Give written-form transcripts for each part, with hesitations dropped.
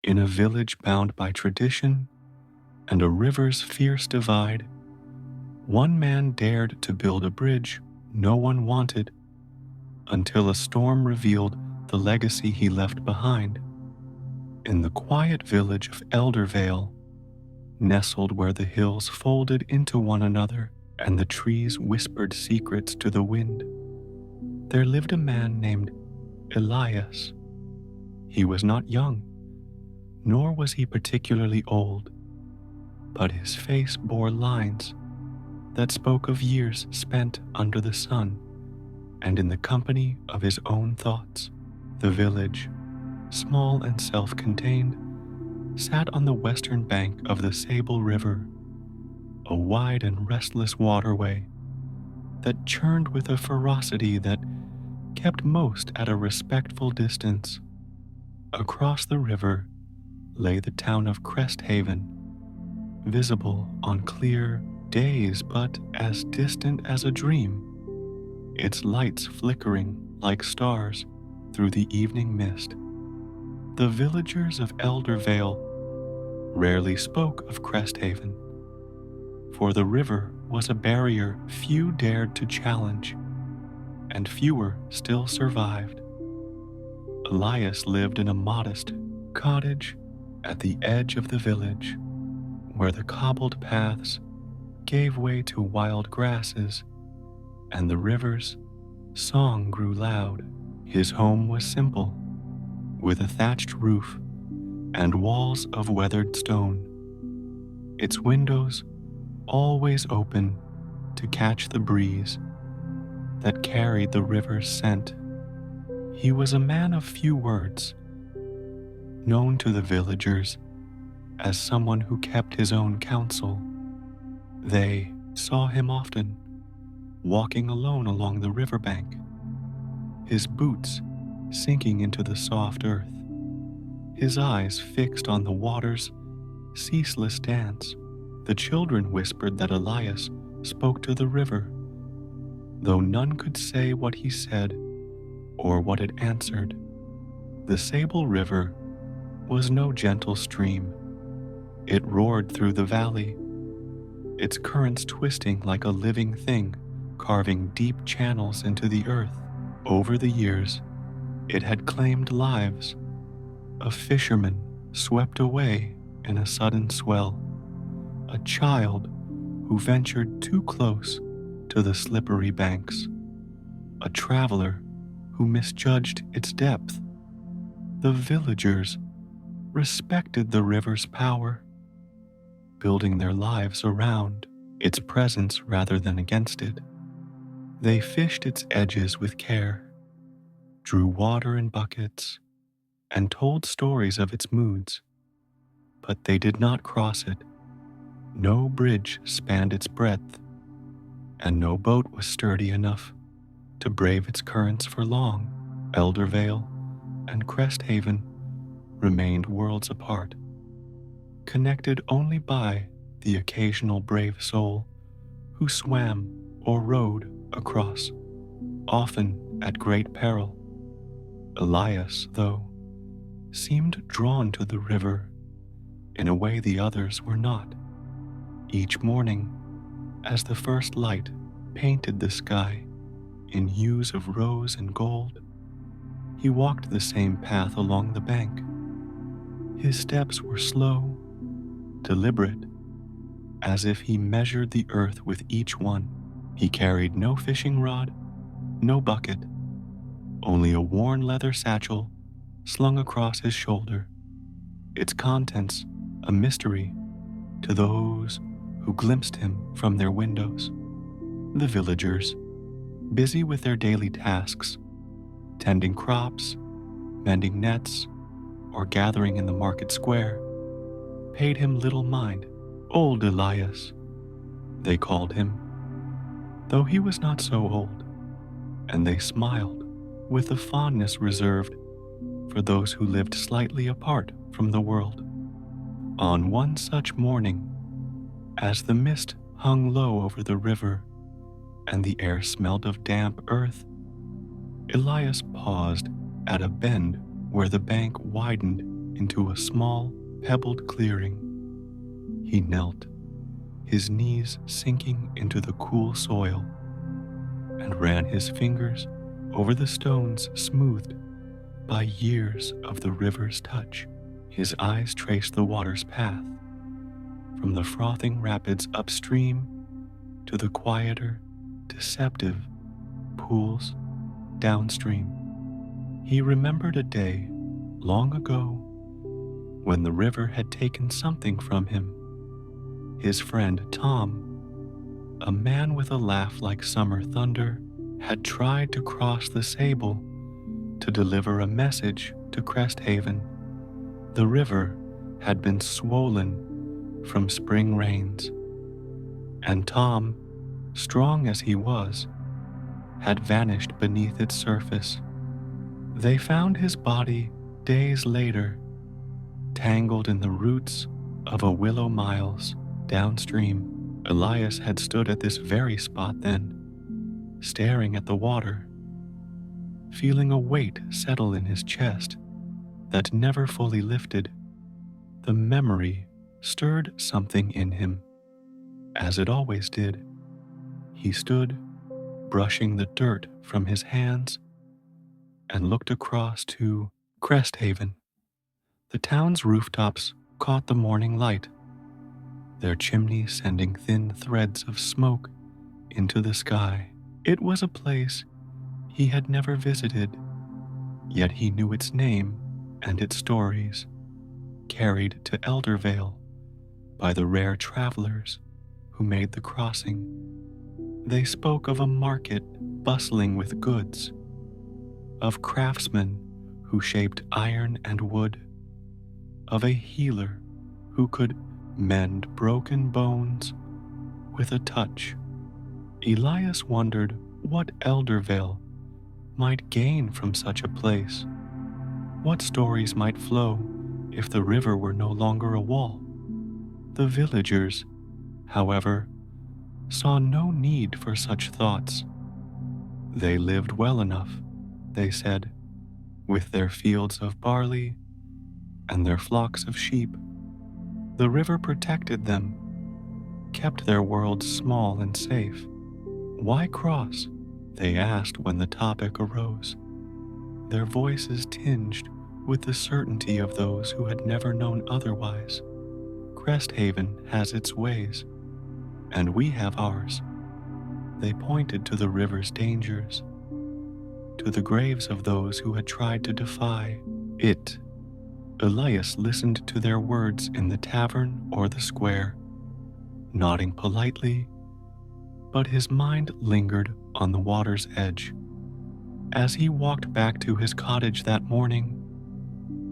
In a village bound by tradition and a river's fierce divide, one man dared to build a bridge no one wanted until a storm revealed the legacy he left behind. In the quiet village of Eldervale, nestled where the hills folded into one another and the trees whispered secrets to the wind, there lived a man named Elias. He was not young, nor was he particularly old, but his face bore lines that spoke of years spent under the sun and in the company of his own thoughts. The village, small and self-contained, sat on the western bank of the Sable River, a wide and restless waterway that churned with a ferocity that kept most at a respectful distance. Across the river lay the town of Cresthaven, visible on clear days but as distant as a dream, its lights flickering like stars through the evening mist. The villagers of Eldervale rarely spoke of Cresthaven, for the river was a barrier few dared to challenge, and fewer still survived. Elias lived in a modest cottage at the edge of the village, where the cobbled paths gave way to wild grasses, and the river's song grew loud. His home was simple, with a thatched roof and walls of weathered stone, its windows always open to catch the breeze that carried the river's scent. He was a man of few words, known to the villagers as someone who kept his own counsel. They saw him often, walking alone along the riverbank, his boots sinking into the soft earth, his eyes fixed on the water's ceaseless dance. The children whispered that Elias spoke to the river, though none could say what he said or what it answered. The Sable River was no gentle stream. It roared through the valley, its currents twisting like a living thing, carving deep channels into the earth. Over the years, it had claimed lives. A fisherman swept away in a sudden swell, a child who ventured too close to the slippery banks, a traveler who misjudged its depth. The villagers respected the river's power, building their lives around its presence rather than against it. They fished its edges with care, drew water in buckets, and told stories of its moods. But they did not cross it. No bridge spanned its breadth, and no boat was sturdy enough to brave its currents for long. Eldervale and Cresthaven remained worlds apart, connected only by the occasional brave soul who swam or rowed across, often at great peril. Elias, though, seemed drawn to the river in a way the others were not. Each morning, as the first light painted the sky in hues of rose and gold, he walked the same path along the bank. His steps were slow, deliberate, as if he measured the earth with each one. He carried no fishing rod, no bucket, only a worn leather satchel slung across his shoulder, its contents a mystery to those who glimpsed him from their windows. The villagers, busy with their daily tasks, tending crops, mending nets, or gathering in the market square, paid him little mind. Old Elias, they called him, though he was not so old, and they smiled with a fondness reserved for those who lived slightly apart from the world. On one such morning, as the mist hung low over the river and the air smelled of damp earth, Elias paused at a bend where the bank widened into a small, pebbled clearing. He knelt, his knees sinking into the cool soil, and ran his fingers over the stones smoothed by years of the river's touch. His eyes traced the water's path, from the frothing rapids upstream to the quieter, deceptive pools downstream. He remembered a day long ago when the river had taken something from him. His friend Tom, a man with a laugh like summer thunder, had tried to cross the Sable to deliver a message to Cresthaven. The river had been swollen from spring rains, and Tom, strong as he was, had vanished beneath its surface. They found his body days later, tangled in the roots of a willow miles downstream. Elias had stood at this very spot then, staring at the water, feeling a weight settle in his chest that never fully lifted. The memory stirred something in him, as it always did. He stood, brushing the dirt from his hands, and looked across to Cresthaven. The town's rooftops caught the morning light, their chimneys sending thin threads of smoke into the sky. It was a place he had never visited, yet he knew its name and its stories, carried to Eldervale by the rare travelers who made the crossing. They spoke of a market bustling with goods, of craftsmen who shaped iron and wood, of a healer who could mend broken bones with a touch. Elias wondered what Eldervale might gain from such a place, what stories might flow if the river were no longer a wall. The villagers, however, saw no need for such thoughts. They lived well enough, they said, with their fields of barley and their flocks of sheep. The river protected them, kept their world small and safe. Why cross? They asked when the topic arose, their voices tinged with the certainty of those who had never known otherwise. Cresthaven has its ways, and we have ours. They pointed to the river's dangers, to the graves of those who had tried to defy it. Elias listened to their words in the tavern or the square, nodding politely, but his mind lingered on the water's edge. As he walked back to his cottage that morning,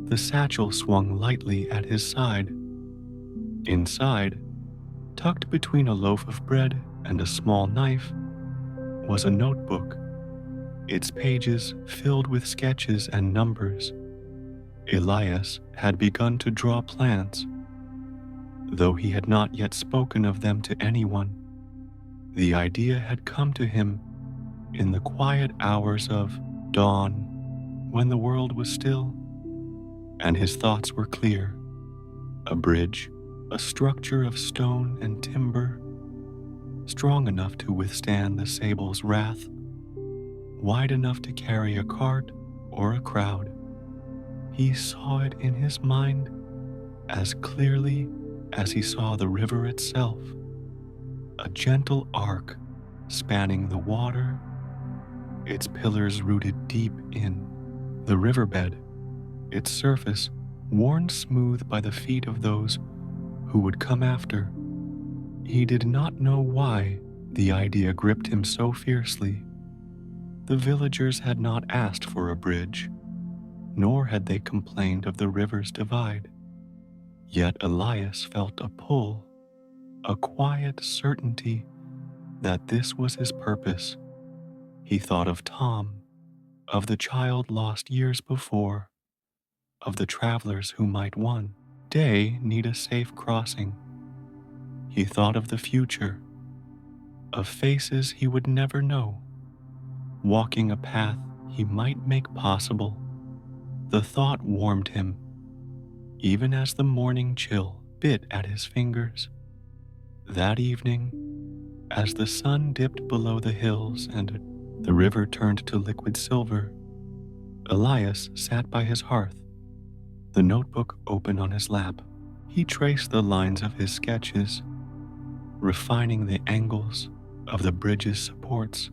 the satchel swung lightly at his side. Inside, tucked between a loaf of bread and a small knife, was a notebook, its pages filled with sketches and numbers. Elias had begun to draw plans, though he had not yet spoken of them to anyone. The idea had come to him in the quiet hours of dawn, when the world was still, and his thoughts were clear. A bridge, a structure of stone and timber, strong enough to withstand the Sable's wrath, wide enough to carry a cart or a crowd. He saw it in his mind as clearly as he saw the river itself, a gentle arc spanning the water, its pillars rooted deep in the riverbed, its surface worn smooth by the feet of those who would come after. He did not know why the idea gripped him so fiercely. The villagers had not asked for a bridge, nor had they complained of the river's divide. Yet Elias felt a pull, a quiet certainty that this was his purpose. He thought of Tom, of the child lost years before, of the travelers who might one day need a safe crossing. He thought of the future, of faces he would never know, walking a path he might make possible. The thought warmed him, even as the morning chill bit at his fingers. That evening, as the sun dipped below the hills and the river turned to liquid silver, Elias sat by his hearth, the notebook open on his lap. He traced the lines of his sketches, refining the angles of the bridge's supports,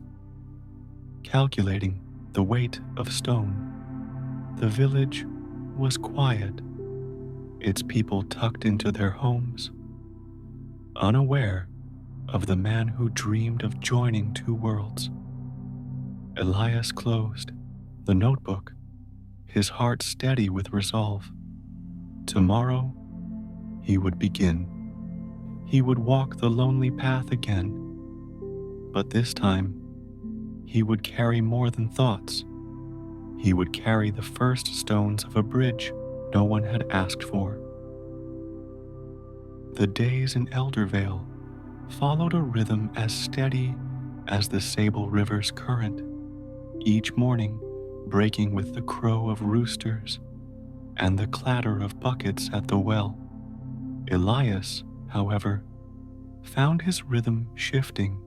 calculating the weight of stone. The village was quiet, its people tucked into their homes, unaware of the man who dreamed of joining two worlds. Elias closed the notebook, his heart steady with resolve. Tomorrow, he would begin. He would walk the lonely path again, but this time, he would carry more than thoughts. He would carry the first stones of a bridge no one had asked for. The days in Eldervale followed a rhythm as steady as the Sable River's current, each morning breaking with the crow of roosters and the clatter of buckets at the well. Elias, however, found his rhythm shifting.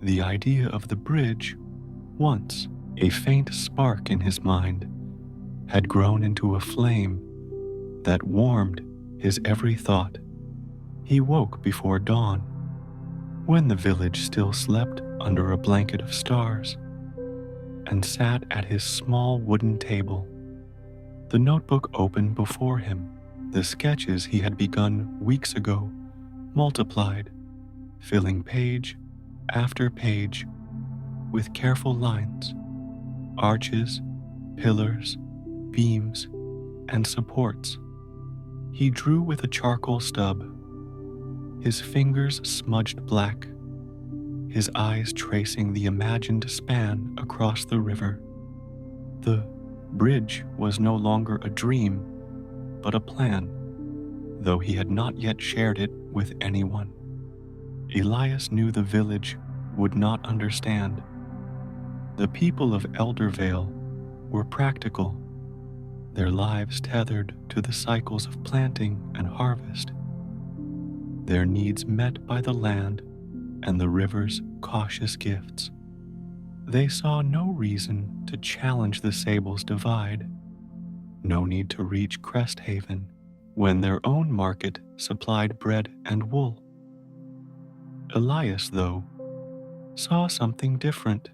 The idea of the bridge, once a faint spark in his mind, had grown into a flame that warmed his every thought. He woke before dawn, when the village still slept under a blanket of stars, and sat at his small wooden table, the notebook open before him. The sketches he had begun weeks ago multiplied, filling page after page with careful lines, arches, pillars, beams, and supports. He drew with a charcoal stub, his fingers smudged black, his eyes tracing the imagined span across the river. The bridge was no longer a dream, but a plan, though he had not yet shared it with anyone. Elias knew the village would not understand. The people of Eldervale were practical, their lives tethered to the cycles of planting and harvest, their needs met by the land and the river's cautious gifts. They saw no reason to challenge the Sable's divide, no need to reach Cresthaven when their own market supplied bread and wool. Elias, though, saw something different.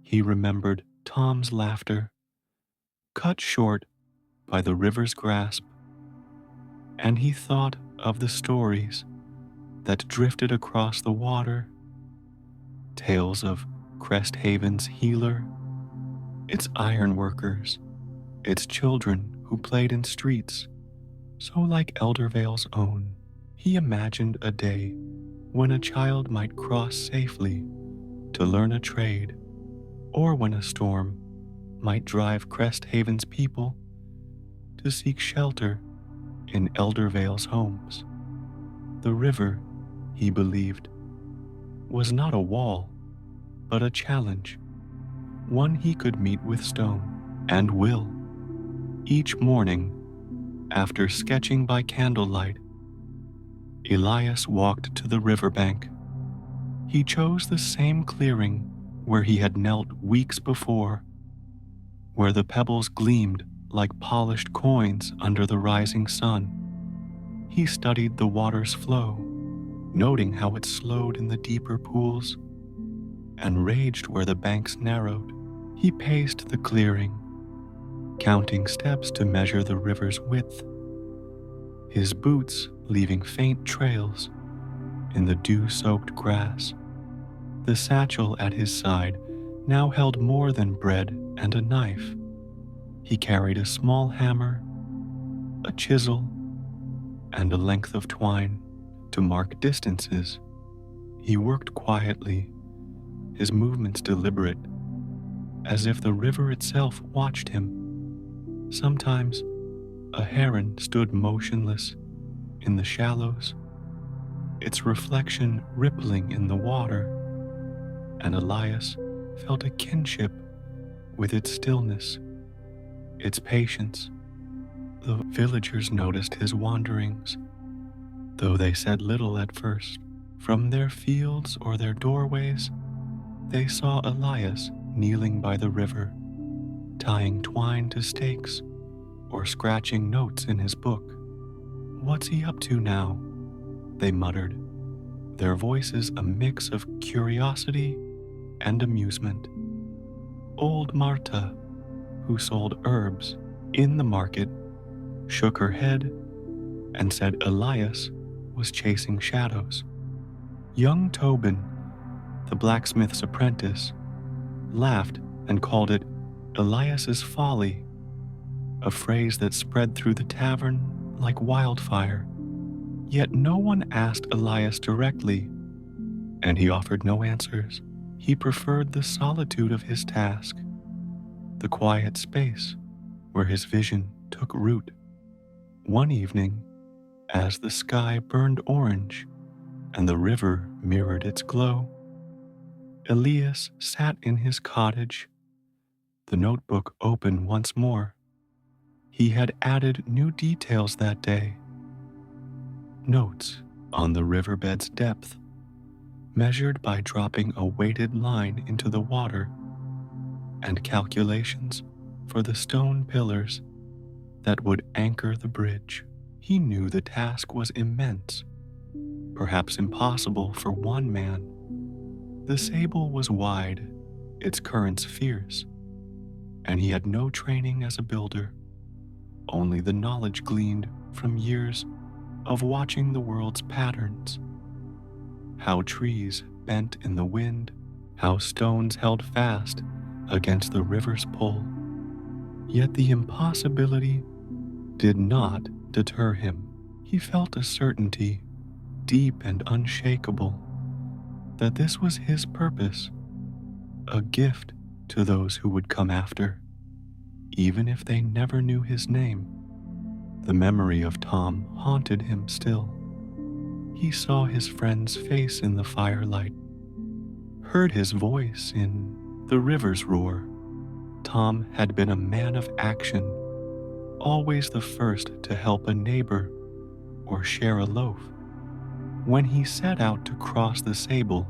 He remembered Tom's laughter, cut short by the river's grasp, and he thought of the stories that drifted across the water, tales of Cresthaven's healer, its ironworkers, its children who played in streets so like Eldervale's own. He imagined a day when a child might cross safely to learn a trade, or when a storm might drive Cresthaven's people to seek shelter in Eldervale's homes. The river, he believed, was not a wall, but a challenge, one he could meet with stone, and will. Each morning, after sketching by candlelight, Elias walked to the riverbank. He chose the same clearing where he had knelt weeks before, where the pebbles gleamed like polished coins under the rising sun. He studied the water's flow, noting how it slowed in the deeper pools and raged where the banks narrowed. He paced the clearing, counting steps to measure the river's width, his boots leaving faint trails in the dew-soaked grass. The satchel at his side now held more than bread and a knife. He carried a small hammer, a chisel, and a length of twine to mark distances. He worked quietly, his movements deliberate, as if the river itself watched him. Sometimes a heron stood motionless in the shallows, its reflection rippling in the water, and Elias felt a kinship with its stillness, its patience, The villagers noticed his wanderings, though they said little at first. From their fields or their doorways, they saw Elias kneeling by the river, tying twine to stakes or scratching notes in his book. "What's he up to now?" they muttered, their voices a mix of curiosity and amusement. Old Marta, who sold herbs in the market, shook her head and said Elias was chasing shadows. Young Tobin, the blacksmith's apprentice, laughed and called it Elias's folly, a phrase that spread through the tavern like wildfire. Yet no one asked Elias directly, and he offered no answers. He preferred the solitude of his task, the quiet space where his vision took root. One evening, as the sky burned orange and the river mirrored its glow, Elias sat in his cottage, the notebook open once more. He had added new details that day. Notes on the riverbed's depth, measured by dropping a weighted line into the water, and calculations for the stone pillars that would anchor the bridge. He knew the task was immense, perhaps impossible for one man. The Sable was wide, its currents fierce, and he had no training as a builder, only the knowledge gleaned from years of watching the world's patterns. How trees bent in the wind, how stones held fast against the river's pull. Yet the impossibility did not deter him. He felt a certainty, deep and unshakable, that this was his purpose, a gift to those who would come after, even if they never knew his name. The memory of Tom haunted him still. He saw his friend's face in the firelight, heard his voice in the river's roar. Tom had been a man of action, always the first to help a neighbor or share a loaf. When he set out to cross the Sable,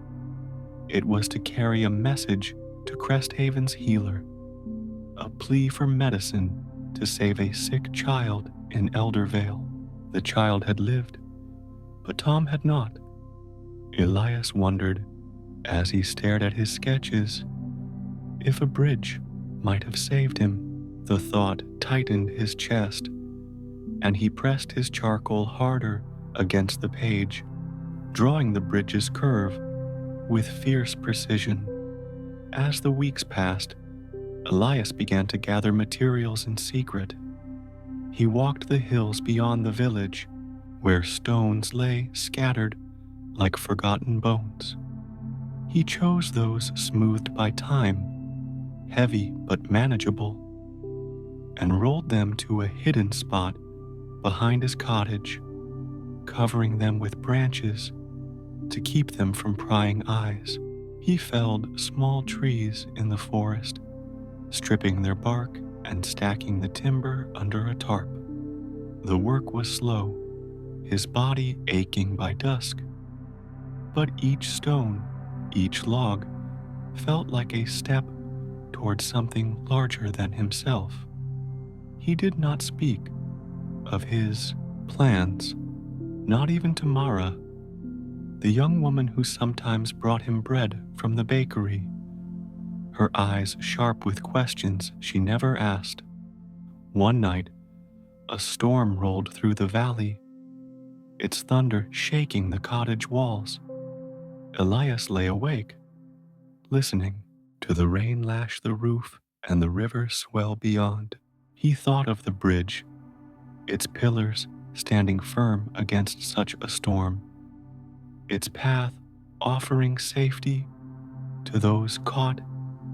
it was to carry a message to Cresthaven's healer, a plea for medicine to save a sick child in Eldervale. The child had lived, but Tom had not. Elias wondered, as he stared at his sketches, if a bridge might have saved him. The thought tightened his chest, and he pressed his charcoal harder against the page, drawing the bridge's curve with fierce precision. As the weeks passed, Elias began to gather materials in secret. He walked the hills beyond the village, where stones lay scattered like forgotten bones. He chose those smoothed by time, heavy but manageable, and rolled them to a hidden spot behind his cottage, covering them with branches to keep them from prying eyes. He felled small trees in the forest, stripping their bark and stacking the timber under a tarp. The work was slow, his body aching by dusk, but each stone, each log, felt like a step towards something larger than himself. He did not speak of his plans, not even to Mara, the young woman who sometimes brought him bread from the bakery, her eyes sharp with questions she never asked. One night, a storm rolled through the valley, its thunder shaking the cottage walls. Elias lay awake, listening to the rain lash the roof and the river swell beyond. He thought of the bridge, its pillars standing firm against such a storm, its path offering safety to those caught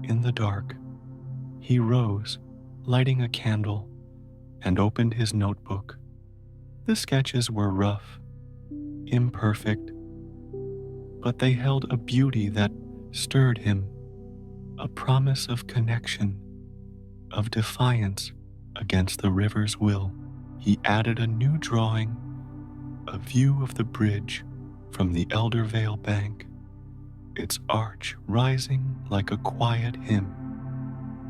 in the dark. He rose, lighting a candle, and opened his notebook. The sketches were rough, imperfect, but they held a beauty that stirred him, a promise of connection, of defiance against the river's will. he added a new drawing, a view of the bridge from the Eldervale bank, its arch rising like a quiet hymn.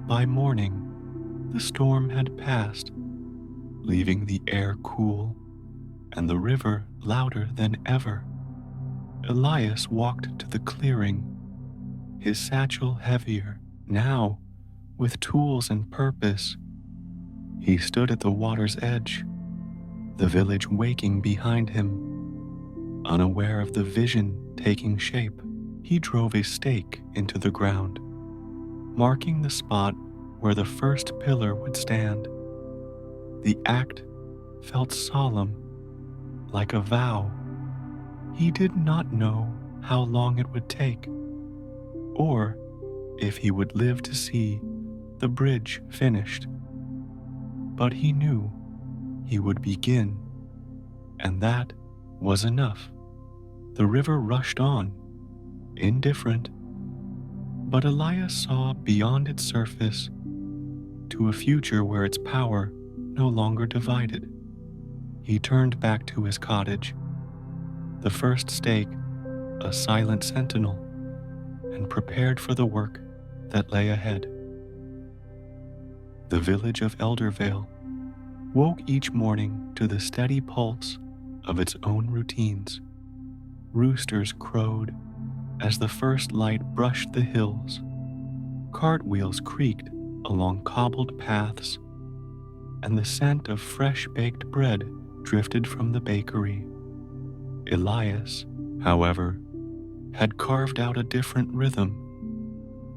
By morning, the storm had passed, leaving the air cool and the river louder than ever. Elias walked to the clearing, his satchel heavier now with tools and purpose. He stood at the water's edge, the village waking behind him. Unaware of the vision taking shape, he drove a stake into the ground, marking the spot where the first pillar would stand. The act felt solemn, like a vow. He did not know how long it would take, or if he would live to see the bridge finished. But he knew he would begin, and that was enough. The river rushed on, indifferent, but Elias saw beyond its surface to a future where its power no longer divided. He turned back to his cottage, the first stake a silent sentinel, and prepared for the work that lay ahead. The village of Eldervale woke each morning to the steady pulse of its own routines. Roosters crowed as the first light brushed the hills. Cartwheels creaked along cobbled paths, and the scent of fresh-baked bread drifted from the bakery. Elias, however, had carved out a different rhythm,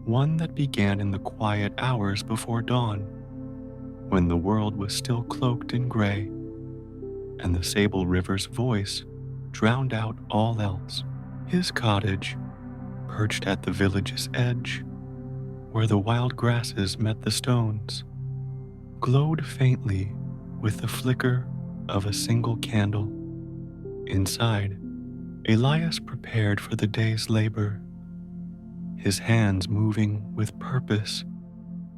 one that began in the quiet hours before dawn, when the world was still cloaked in gray, and the Sable River's voice drowned out all else. His cottage, perched at the village's edge, where the wild grasses met the stones, glowed faintly with the flicker of a single candle. Inside, Elias prepared for the day's labor, his hands moving with purpose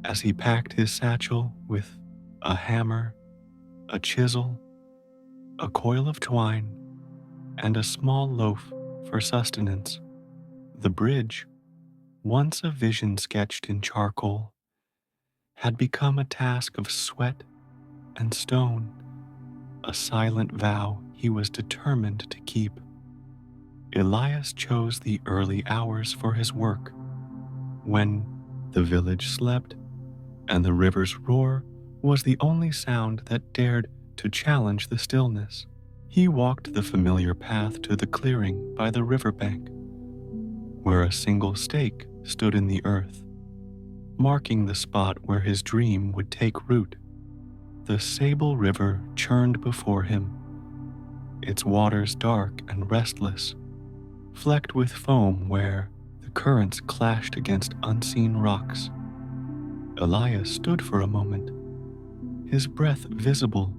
as he packed his satchel with a hammer, a chisel, a coil of twine, and a small loaf for sustenance. The bridge, once a vision sketched in charcoal, had become a task of sweat and stone, a silent vow he was determined to keep. Elias chose the early hours for his work, when the village slept and the river's roar was the only sound that dared to challenge the stillness. He walked the familiar path to the clearing by the riverbank, where a single stake stood in the earth, marking the spot where his dream would take root. The Sable River churned before him, its waters dark and restless, flecked with foam where the currents clashed against unseen rocks. Elias stood for a moment, his breath visible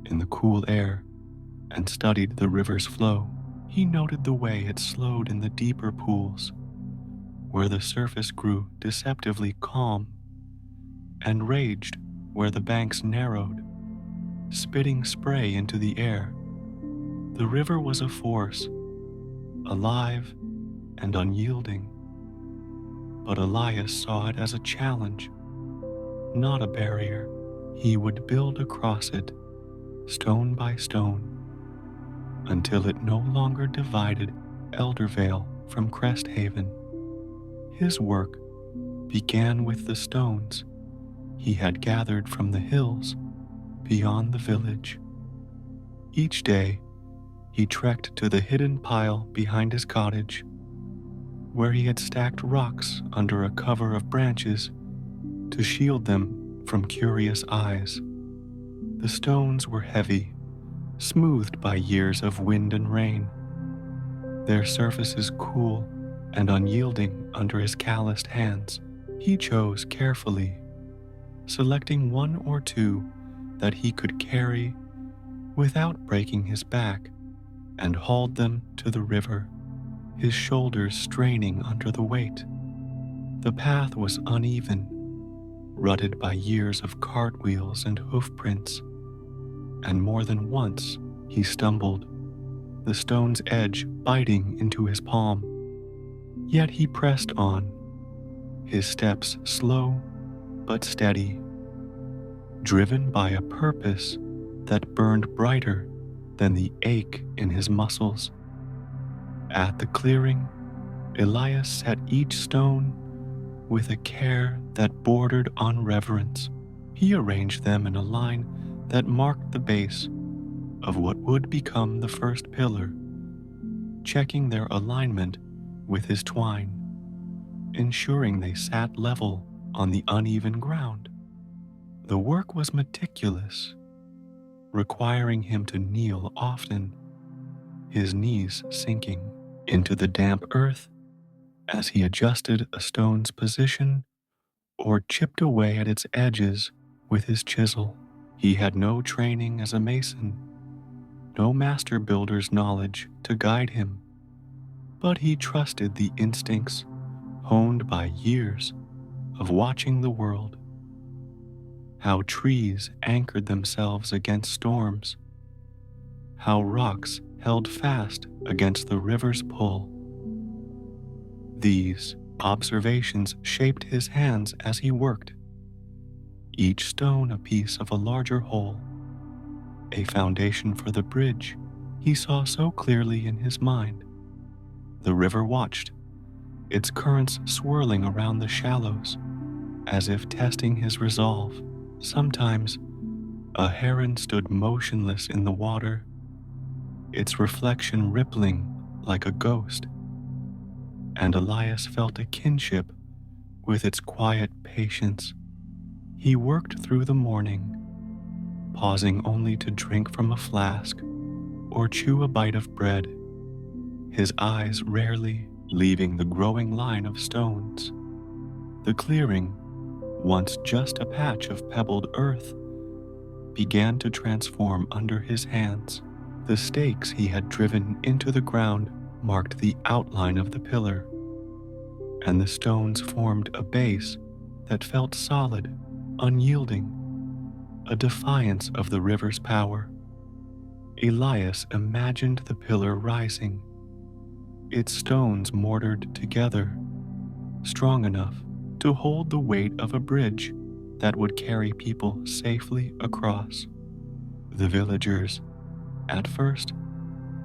in the cool air, and studied the river's flow. He noted the way it slowed in the deeper pools, where the surface grew deceptively calm, and raged where the banks narrowed, spitting spray into the air. The river was a force, alive and unyielding, but Elias saw it as a challenge, not a barrier. He would build across it, stone by stone, until it no longer divided Eldervale from Cresthaven. His work began with the stones he had gathered from the hills beyond the village. Each day, he trekked to the hidden pile behind his cottage, where he had stacked rocks under a cover of branches to shield them from curious eyes. The stones were heavy, smoothed by years of wind and rain, their surfaces cool and unyielding under his calloused hands. He chose carefully, selecting one or two that he could carry without breaking his back, and hauled them to the river, his shoulders straining under the weight. The path was uneven, rutted by years of cartwheels and hoofprints, and more than once he stumbled, the stone's edge biting into his palm. Yet he pressed on, his steps slow but steady, driven by a purpose that burned brighter than the ache in his muscles. At the clearing, Elias set each stone with a care that bordered on reverence. He arranged them in a line that marked the base of what would become the first pillar, checking their alignment with his twine, ensuring they sat level on the uneven ground. The work was meticulous, requiring him to kneel often, his knees sinking into the damp earth as he adjusted a stone's position or chipped away at its edges with his chisel. He had no training as a mason, no master builder's knowledge to guide him, but he trusted the instincts honed by years of watching the world. How trees anchored themselves against storms, how rocks held fast against the river's pull. These observations shaped his hands as he worked, each stone a piece of a larger whole, a foundation for the bridge he saw so clearly in his mind. The river watched, its currents swirling around the shallows, as if testing his resolve. Sometimes, a heron stood motionless in the water, its reflection rippling like a ghost, and Elias felt a kinship with its quiet patience. He worked through the morning, pausing only to drink from a flask or chew a bite of bread, his eyes rarely leaving the growing line of stones. The clearing, once just a patch of pebbled earth, began to transform under his hands. The stakes he had driven into the ground marked the outline of the pillar, and the stones formed a base that felt solid, unyielding, a defiance of the river's power. Elias imagined the pillar rising, its stones mortared together, strong enough to hold the weight of a bridge that would carry people safely across. The villagers, at first,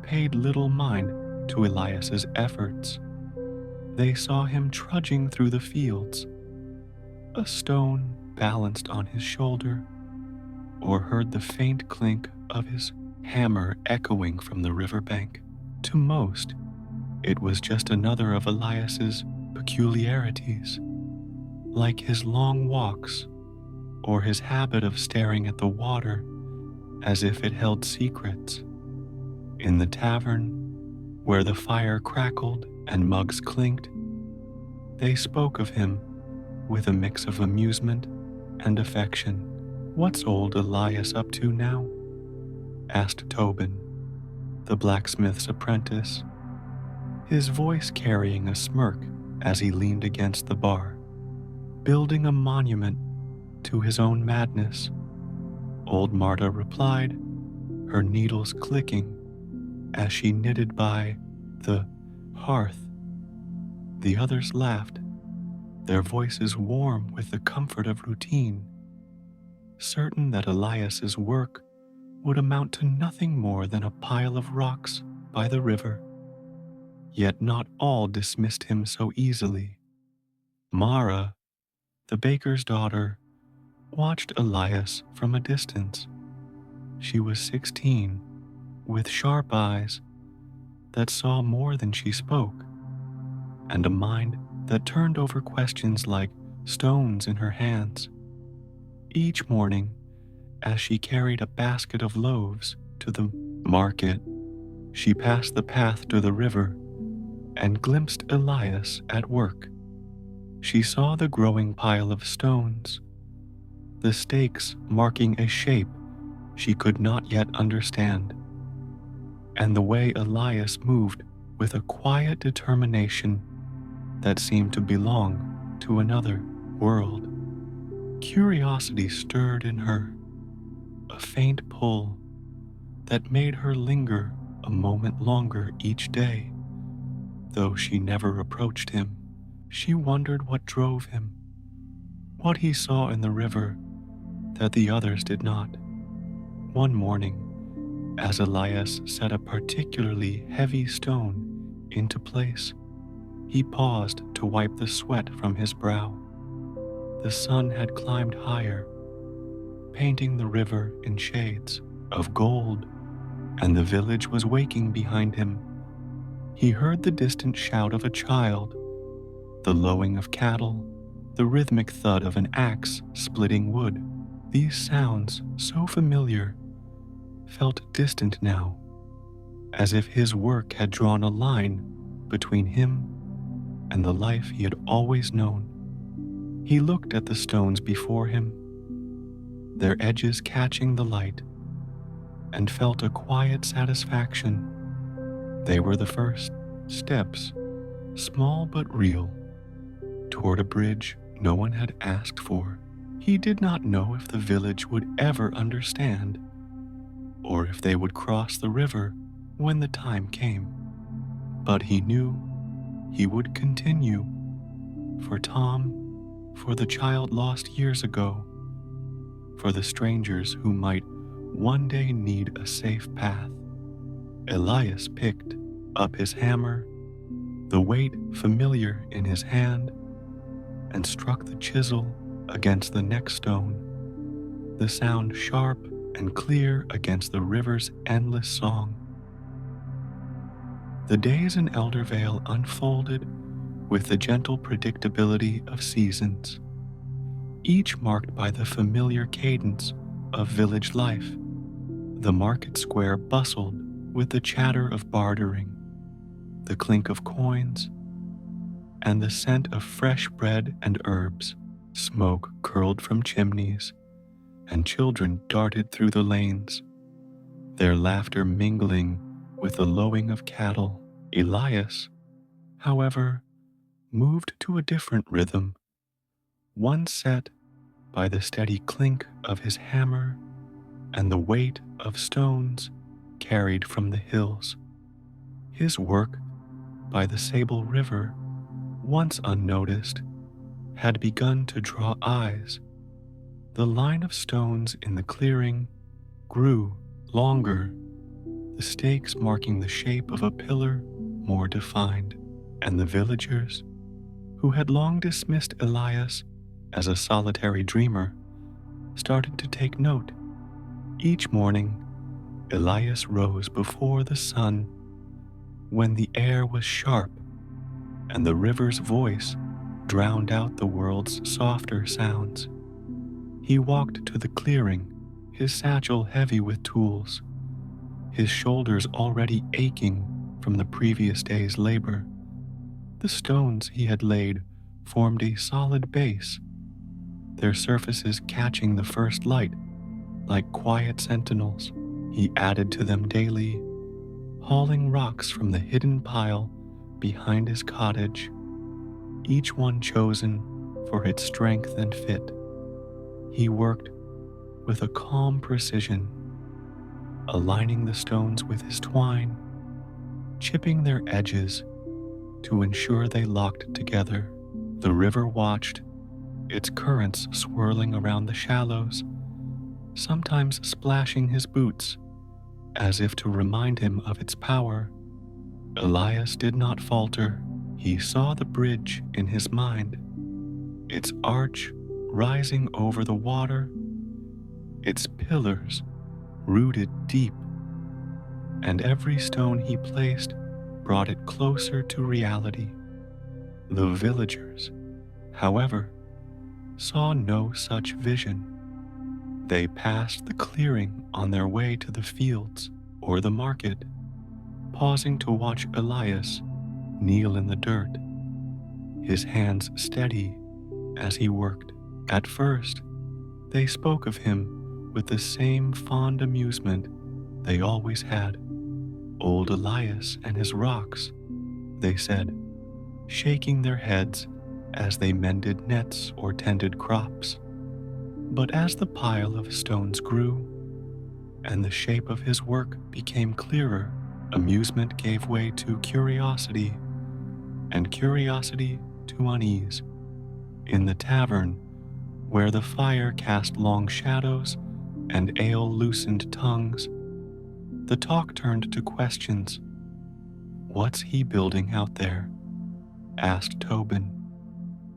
paid little mind to Elias's efforts. They saw him trudging through the fields, a stone balanced on his shoulder, or heard the faint clink of his hammer echoing from the riverbank. To most, it was just another of Elias's peculiarities, like his long walks or his habit of staring at the water as if it held secrets. In the tavern, where the fire crackled and mugs clinked, they spoke of him with a mix of amusement and affection. "What's old Elias up to now?" asked Tobin, the blacksmith's apprentice, his voice carrying a smirk as he leaned against the bar. "Building a monument to his own madness," old Marta replied, her needles clicking as she knitted by the hearth. The others laughed, their voices warm with the comfort of routine, certain that Elias's work would amount to nothing more than a pile of rocks by the river. Yet not all dismissed him so easily. Mara, the baker's daughter, watched Elias from a distance. She was 16, with sharp eyes that saw more than she spoke, and a mind that turned over questions like stones in her hands. Each morning, as she carried a basket of loaves to the market, she passed the path to the river and glimpsed Elias at work. She saw the growing pile of stones, the stakes marking a shape she could not yet understand, and the way Elias moved with a quiet determination that seemed to belong to another world. Curiosity stirred in her, a faint pull that made her linger a moment longer each day. Though she never approached him, she wondered what drove him, what he saw in the river that the others did not. One morning, as Elias set a particularly heavy stone into place, he paused to wipe the sweat from his brow. The sun had climbed higher, painting the river in shades of gold, and the village was waking behind him. He heard the distant shout of a child, the lowing of cattle, the rhythmic thud of an axe splitting wood. These sounds, so familiar, felt distant now, as if his work had drawn a line between him and the life he had always known. He looked at the stones before him, their edges catching the light, and felt a quiet satisfaction. They were the first steps, small but real, toward a bridge no one had asked for. He did not know if the village would ever understand, or if they would cross the river when the time came. But he knew he would continue, for Tom, for the child lost years ago, for the strangers who might one day need a safe path. Elias picked up his hammer, the weight familiar in his hand, and struck the chisel against the next stone, the sound sharp and clear against the river's endless song. The days in Eldervale unfolded with the gentle predictability of seasons, each marked by the familiar cadence of village life. The market square bustled with the chatter of bartering, the clink of coins, and the scent of fresh bread and herbs. Smoke curled from chimneys, and children darted through the lanes, their laughter mingling with the lowing of cattle. Elias, however, moved to a different rhythm, one set by the steady clink of his hammer and the weight of stones carried from the hills. His work by the Sable River, once unnoticed, had begun to draw eyes. The line of stones in the clearing grew longer, the stakes marking the shape of a pillar more defined, and the villagers, who had long dismissed Elias as a solitary dreamer, started to take note. Each morning, Elias rose before the sun, when the air was sharp and the river's voice drowned out the world's softer sounds. He walked to the clearing, his satchel heavy with tools, his shoulders already aching from the previous day's labor. The stones he had laid formed a solid base, their surfaces catching the first light like quiet sentinels. He added to them daily, hauling rocks from the hidden pile behind his cottage, each one chosen for its strength and fit. He worked with a calm precision, aligning the stones with his twine, chipping their edges to ensure they locked together. The river watched, its currents swirling around the shallows, sometimes splashing his boots, as if to remind him of its power. Elias did not falter. He saw the bridge in his mind, its arch rising over the water, its pillars rooted deep, and every stone he placed brought it closer to reality. The villagers, however, saw no such vision. They passed the clearing on their way to the fields or the market, pausing to watch Elias kneel in the dirt, his hands steady as he worked. At first, they spoke of him with the same fond amusement they always had. Old Elias and his rocks, they said, shaking their heads as they mended nets or tended crops. But as the pile of stones grew, and the shape of his work became clearer. Amusement gave way to curiosity, and curiosity to unease. In the tavern, where the fire cast long shadows and ale loosened tongues, the talk turned to questions. "What's he building out there?" asked Tobin,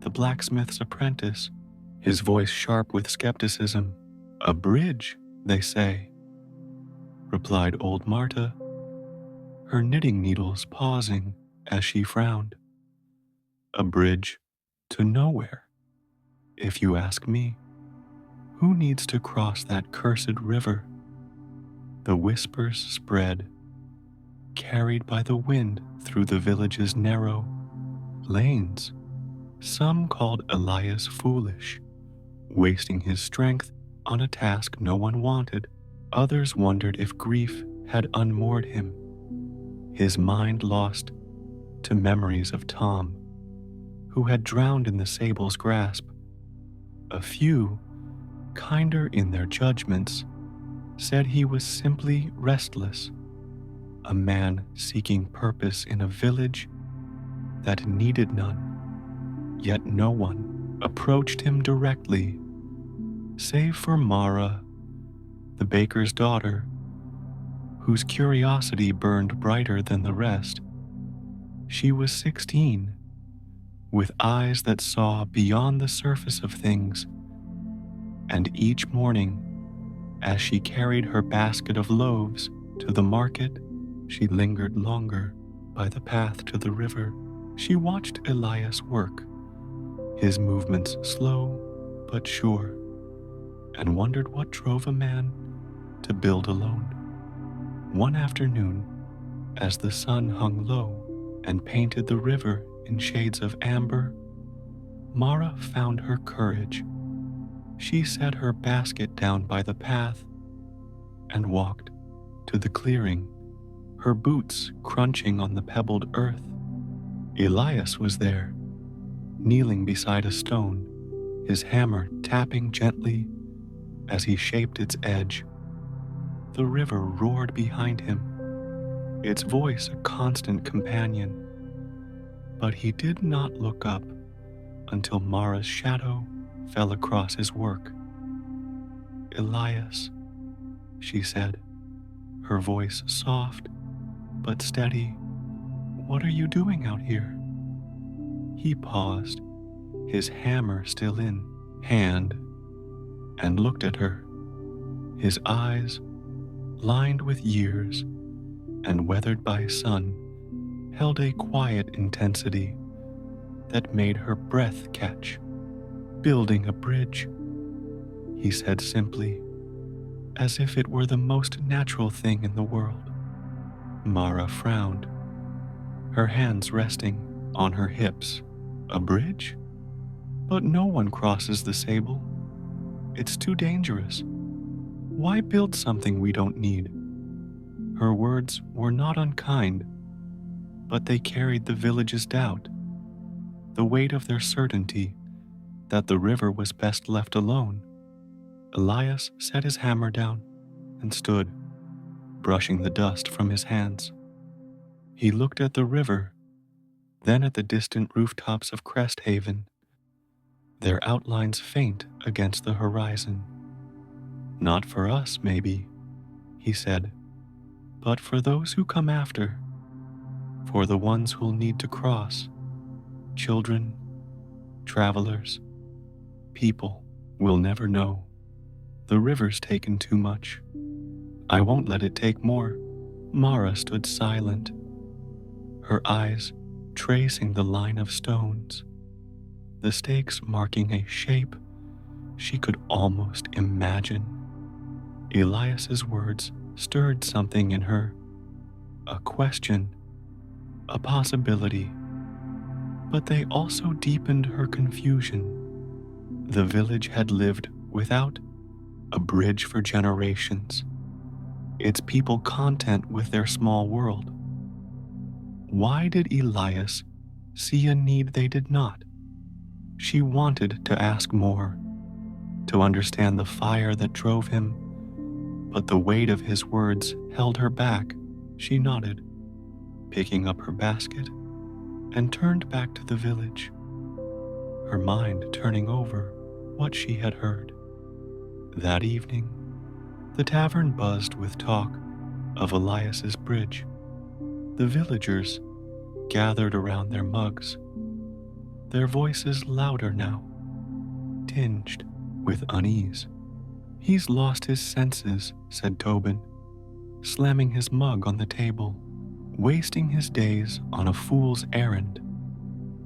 the blacksmith's apprentice, his voice sharp with skepticism. "A bridge, they say," replied old Marta, her knitting needles pausing as she frowned. "A bridge to nowhere, if you ask me. Who needs to cross that cursed river?" The whispers spread, carried by the wind through the village's narrow lanes. Some called Elias foolish, wasting his strength on a task no one wanted. Others wondered if grief had unmoored him, his mind lost to memories of Tom, who had drowned in the sable's grasp. A few, kinder in their judgments, said he was simply restless, a man seeking purpose in a village that needed none. Yet no one approached him directly, save for Mara, the baker's daughter, whose curiosity burned brighter than the rest. She was 16, with eyes that saw beyond the surface of things, and each morning, as she carried her basket of loaves to the market, she lingered longer by the path to the river. She watched Elias work, his movements slow but sure, and wondered what drove a man to build alone. One afternoon, as the sun hung low and painted the river in shades of amber, Mara found her courage. She set her basket down by the path and walked to the clearing, her boots crunching on the pebbled earth. Elias was there, kneeling beside a stone, his hammer tapping gently as he shaped its edge. The river roared behind him, its voice a constant companion. But he did not look up until Mara's shadow fell across his work. "Elias," she said, her voice soft but steady, "what are you doing out here?" He paused, his hammer still in hand, and looked at her. His eyes, lined with years and weathered by sun, held a quiet intensity that made her breath catch. "Building a bridge," he said simply, as if it were the most natural thing in the world. Mara frowned, her hands resting on her hips. "A bridge? But no one crosses the Sable. It's too dangerous. Why build something we don't need?" Her words were not unkind, but they carried the village's doubt, the weight of their certainty that the river was best left alone. Elias set his hammer down and stood, brushing the dust from his hands. He looked at the river, then at the distant rooftops of Crest Haven, their outlines faint against the horizon. "Not for us, maybe," he said, "but for those who come after, for the ones who'll need to cross. Children, travelers, people will never know. The river's taken too much. I won't let it take more." Mara stood silent, her eyes tracing the line of stones, the stakes marking a shape she could almost imagine. Elias's words stirred something in her, a question, a possibility, but they also deepened her confusion. The village had lived without a bridge for generations, its people content with their small world. Why did Elias see a need they did not? She wanted to ask more, to understand the fire that drove him, but the weight of his words held her back. She nodded, picking up her basket, and turned back to the village, her mind turning over what she had heard. That evening, the tavern buzzed with talk of Elias's bridge. The villagers gathered around their mugs, their voices louder now, tinged with unease. "He's lost his senses," said Tobin, slamming his mug on the table, "wasting his days on a fool's errand."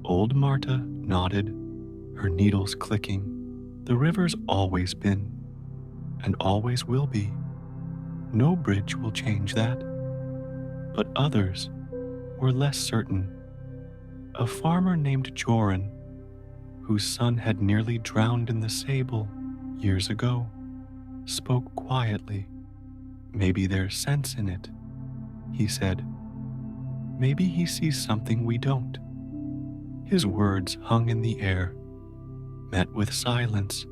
Old Marta nodded, her needles clicking. "The river's always been, and always will be. No bridge will change that." But others were less certain. A farmer named Joran, whose son had nearly drowned in the Sable years ago, spoke quietly. "Maybe there's sense in it," he said. "Maybe he sees something we don't." His words hung in the air, met with silence,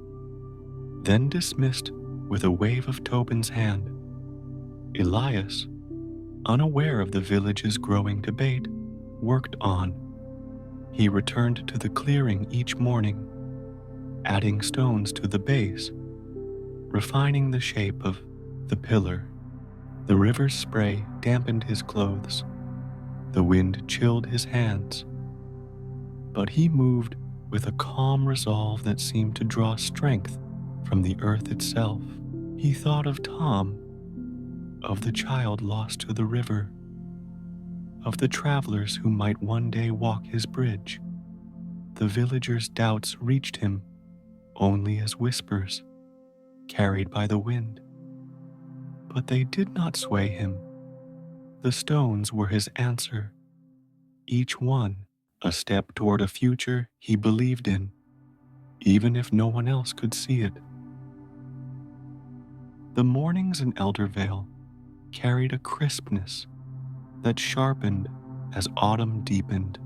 then dismissed with a wave of Tobin's hand. Elias, unaware of the village's growing debate, worked on. He returned to the clearing each morning, adding stones to the base, refining the shape of the pillar. The river's spray dampened his clothes. The wind chilled his hands. But he moved with a calm resolve that seemed to draw strength from the earth itself. He thought of Tom, of the child lost to the river, of the travelers who might one day walk his bridge. The villagers' doubts reached him only as whispers, carried by the wind. But they did not sway him. The stones were his answer, each one a step toward a future he believed in, even if no one else could see it. The mornings in Eldervale carried a crispness that sharpened as autumn deepened,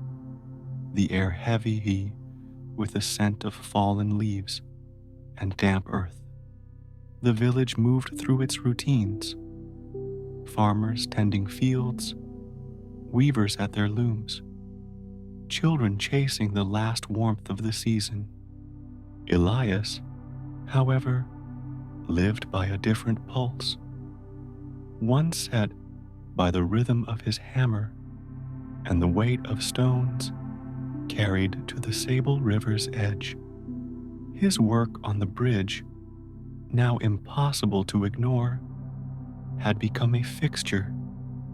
the air heavy with the scent of fallen leaves and damp earth. The village moved through its routines, farmers tending fields, weavers at their looms, children chasing the last warmth of the season. Elias, however, lived by a different pulse, one set by the rhythm of his hammer and the weight of stones carried to the Sable River's edge. His work on the bridge, now impossible to ignore, had become a fixture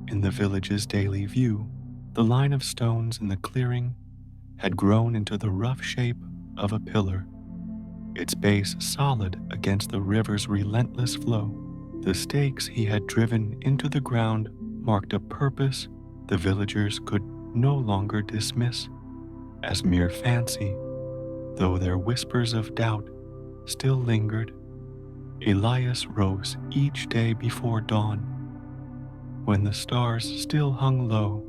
in the village's daily view. The line of stones in the clearing had grown into the rough shape of a pillar, its base solid against the river's relentless flow. The stakes he had driven into the ground marked a purpose the villagers could no longer dismiss as mere fancy, though their whispers of doubt still lingered. Elias rose each day before dawn, when the stars still hung low,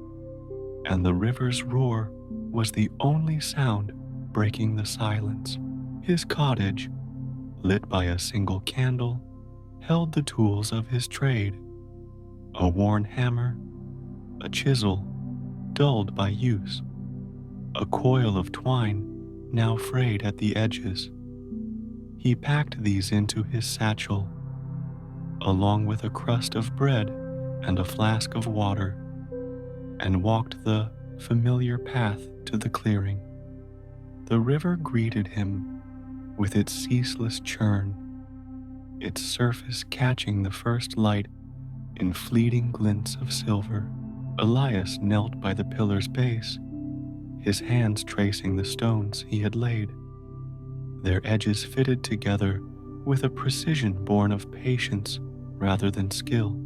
and the river's roar was the only sound breaking the silence. His cottage, lit by a single candle, held the tools of his trade: a worn hammer, a chisel dulled by use, a coil of twine now frayed at the edges. He packed these into his satchel, along with a crust of bread and a flask of water, and walked the familiar path to the clearing. The river greeted him with its ceaseless churn, its surface catching the first light in fleeting glints of silver. Elias knelt by the pillar's base, his hands tracing the stones he had laid, their edges fitted together with a precision born of patience rather than skill.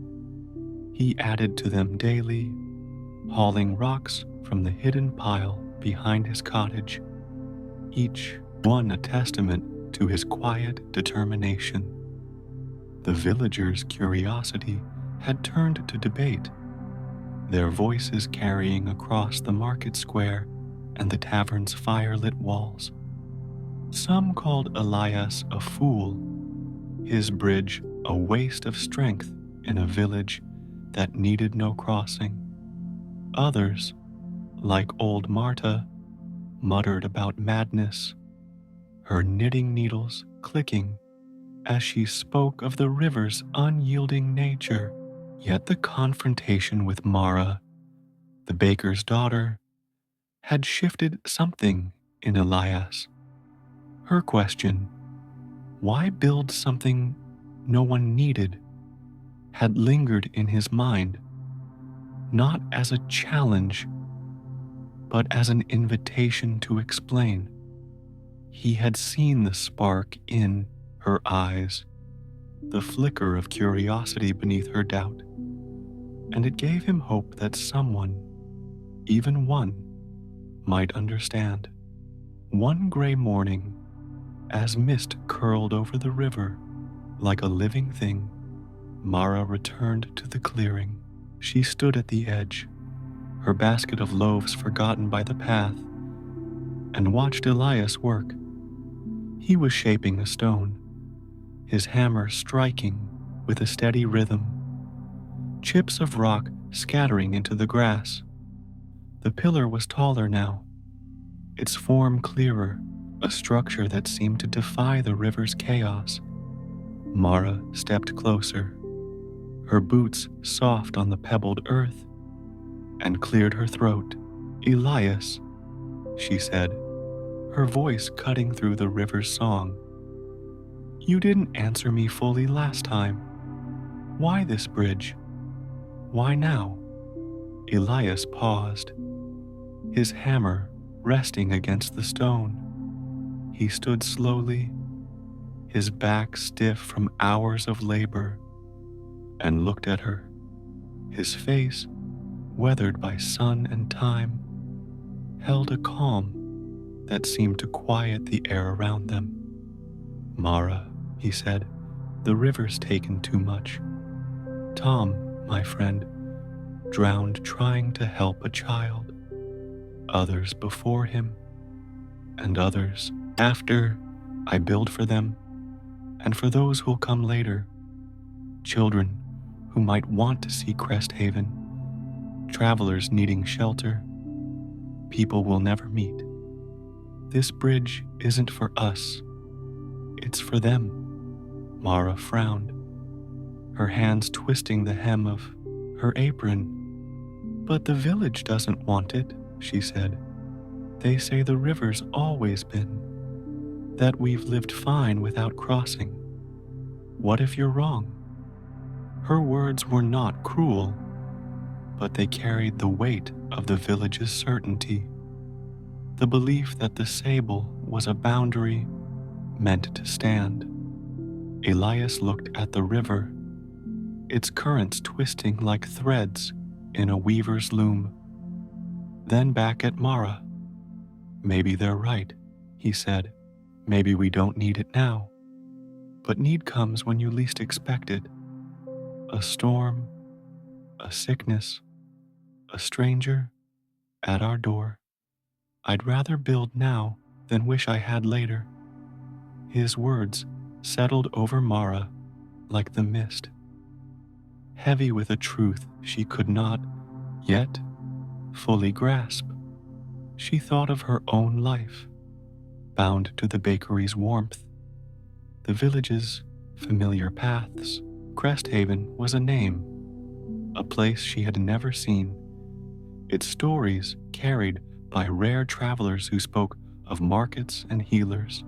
He added to them daily, hauling rocks from the hidden pile behind his cottage, each one a testament to his quiet determination. The villagers' curiosity had turned to debate, their voices carrying across the market square and the tavern's fire-lit walls. Some called Elias a fool, his bridge a waste of strength in a village that needed no crossing. Others, like old Marta, muttered about madness, her knitting needles clicking as she spoke of the river's unyielding nature. Yet the confrontation with Mara, the baker's daughter, had shifted something in Elias. Her question, why build something no one needed, had lingered in his mind, not as a challenge, but as an invitation to explain. He had seen the spark in her eyes, the flicker of curiosity beneath her doubt, and it gave him hope that someone, even one, might understand. One gray morning, as mist curled over the river like a living thing, Mara returned to the clearing. She stood at the edge, her basket of loaves forgotten by the path, and watched Elias work. He was shaping a stone, his hammer striking with a steady rhythm, chips of rock scattering into the grass. The pillar was taller now, its form clearer, a structure that seemed to defy the river's chaos. Mara stepped closer, her boots soft on the pebbled earth, and cleared her throat. "Elias," she said, her voice cutting through the river's song. "You didn't answer me fully last time. Why this bridge? Why now?" Elias paused, his hammer resting against the stone. He stood slowly, his back stiff from hours of labor, and looked at her, his face, weathered by sun and time, held a calm that seemed to quiet the air around them. "Mara," he said, "the river's taken too much. Tom, my friend, drowned trying to help a child. Others before him, and others after. I build for them, and for those who'll come later. Children who might want to see Crest Haven, travelers needing shelter, people we'll never meet. This bridge isn't for us, it's for them." Mara frowned, her hands twisting the hem of her apron. "But the village doesn't want it," she said. "They say the river's always been, that we've lived fine without crossing. What if you're wrong?" Her words were not cruel, but they carried the weight of the village's certainty, the belief that the Sable was a boundary meant to stand. Elias looked at the river, its currents twisting like threads in a weaver's loom. Then back at Mara. "Maybe they're right," he said. "Maybe we don't need it now. But need comes when you least expect it. A storm, a sickness, a stranger at our door. I'd rather build now than wish I had later." His words settled over Mara like the mist, heavy with a truth she could not, yet, fully grasp. She thought of her own life, bound to the bakery's warmth, the village's familiar paths. Crest Haven was a name, a place she had never seen, its stories carried by rare travelers who spoke of markets and healers.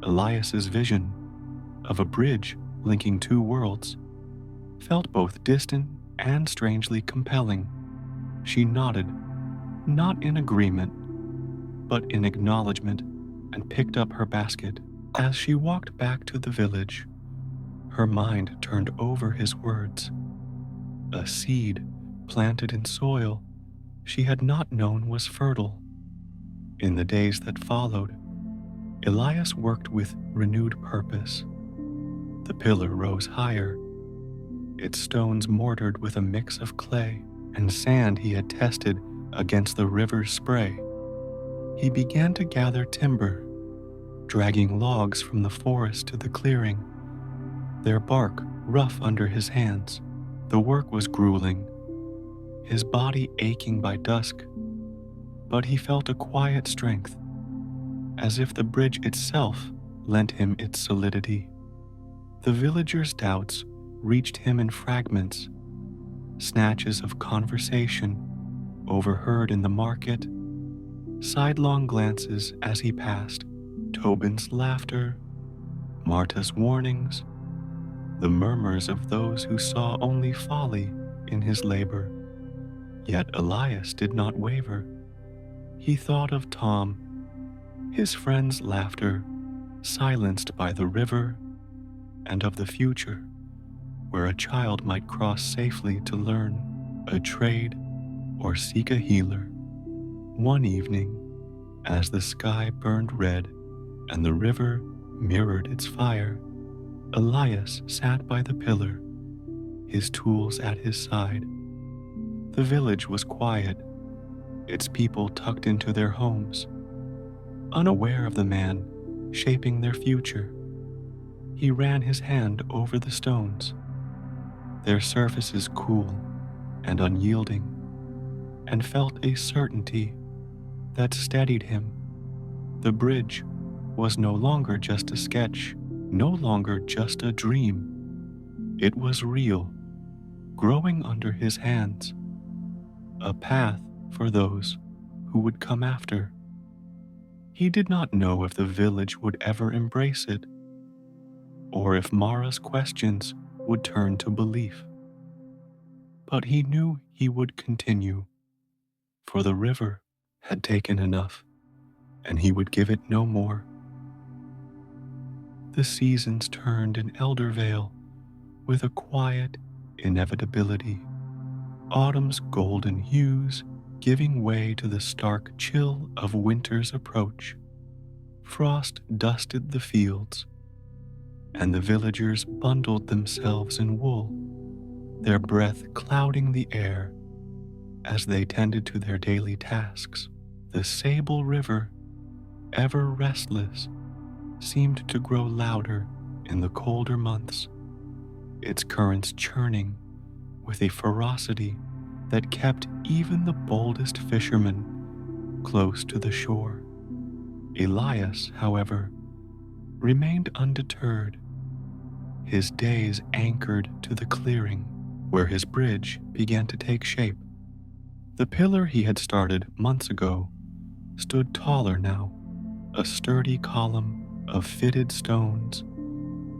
Elias's vision of a bridge linking two worlds felt both distant and strangely compelling. She nodded, not in agreement, but in acknowledgement, and picked up her basket. As she walked back to the village, her mind turned over his words. A seed planted in soil she had not known was fertile. In the days that followed, Elias worked with renewed purpose. The pillar rose higher, its stones mortared with a mix of clay and sand he had tested against the river's spray. He began to gather timber, dragging logs from the forest to the clearing. their bark rough under his hands. The work was grueling, his body aching by dusk, but he felt a quiet strength, as if the bridge itself lent him its solidity. The villagers' doubts reached him in fragments, snatches of conversation overheard in the market, sidelong glances as he passed, Tobin's laughter, Marta's warnings, the murmurs of those who saw only folly in his labor. Yet Elias did not waver. He thought of Tom, his friend's laughter silenced by the river, and of the future, where a child might cross safely to learn a trade or seek a healer. One evening, as the sky burned red and the river mirrored its fire, Elias sat by the pillar, his tools at his side. The village was quiet, its people tucked into their homes, unaware of the man shaping their future. He ran his hand over the stones, their surfaces cool and unyielding, and felt a certainty that steadied him. The bridge was no longer just a sketch, no longer just a dream. It was real, growing under his hands, a path for those who would come after. He did not know if the village would ever embrace it, or if Mara's questions would turn to belief. But he knew he would continue, for the river had taken enough, and he would give it no more. The seasons turned in Eldervale with a quiet inevitability, autumn's golden hues giving way to the stark chill of winter's approach. Frost dusted the fields, and the villagers bundled themselves in wool, their breath clouding the air as they tended to their daily tasks. The Sable River, ever restless, seemed to grow louder in the colder months, its currents churning with a ferocity that kept even the boldest fishermen close to the shore. Elias, however, remained undeterred, his days anchored to the clearing where his bridge began to take shape. The pillar he had started months ago stood taller now, a sturdy column of fitted stones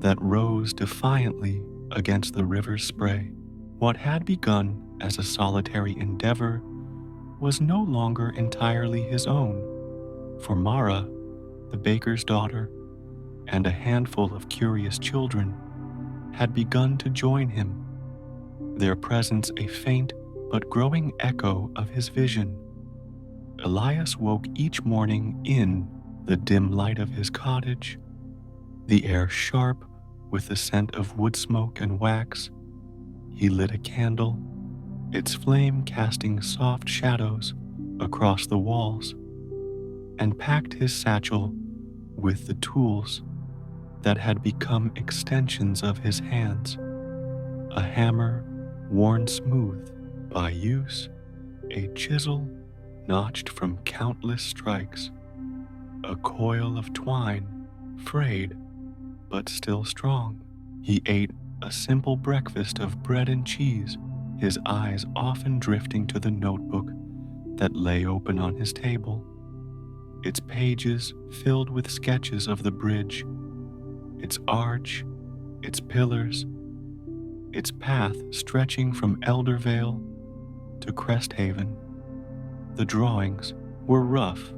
that rose defiantly against the river's spray. What had begun as a solitary endeavor was no longer entirely his own, for Mara, the baker's daughter, and a handful of curious children had begun to join him, their presence a faint but growing echo of his vision. Elias woke each morning in the dim light of his cottage, the air sharp with the scent of wood smoke and wax. He lit a candle, its flame casting soft shadows across the walls, and packed his satchel with the tools that had become extensions of his hands, a hammer worn smooth by use, a chisel notched from countless strikes, a coil of twine frayed but still strong. He ate a simple breakfast of bread and cheese, his eyes often drifting to the notebook that lay open on his table, its pages filled with sketches of the bridge, its arch, its pillars, its path stretching from Eldervale to Cresthaven. The drawings were rough,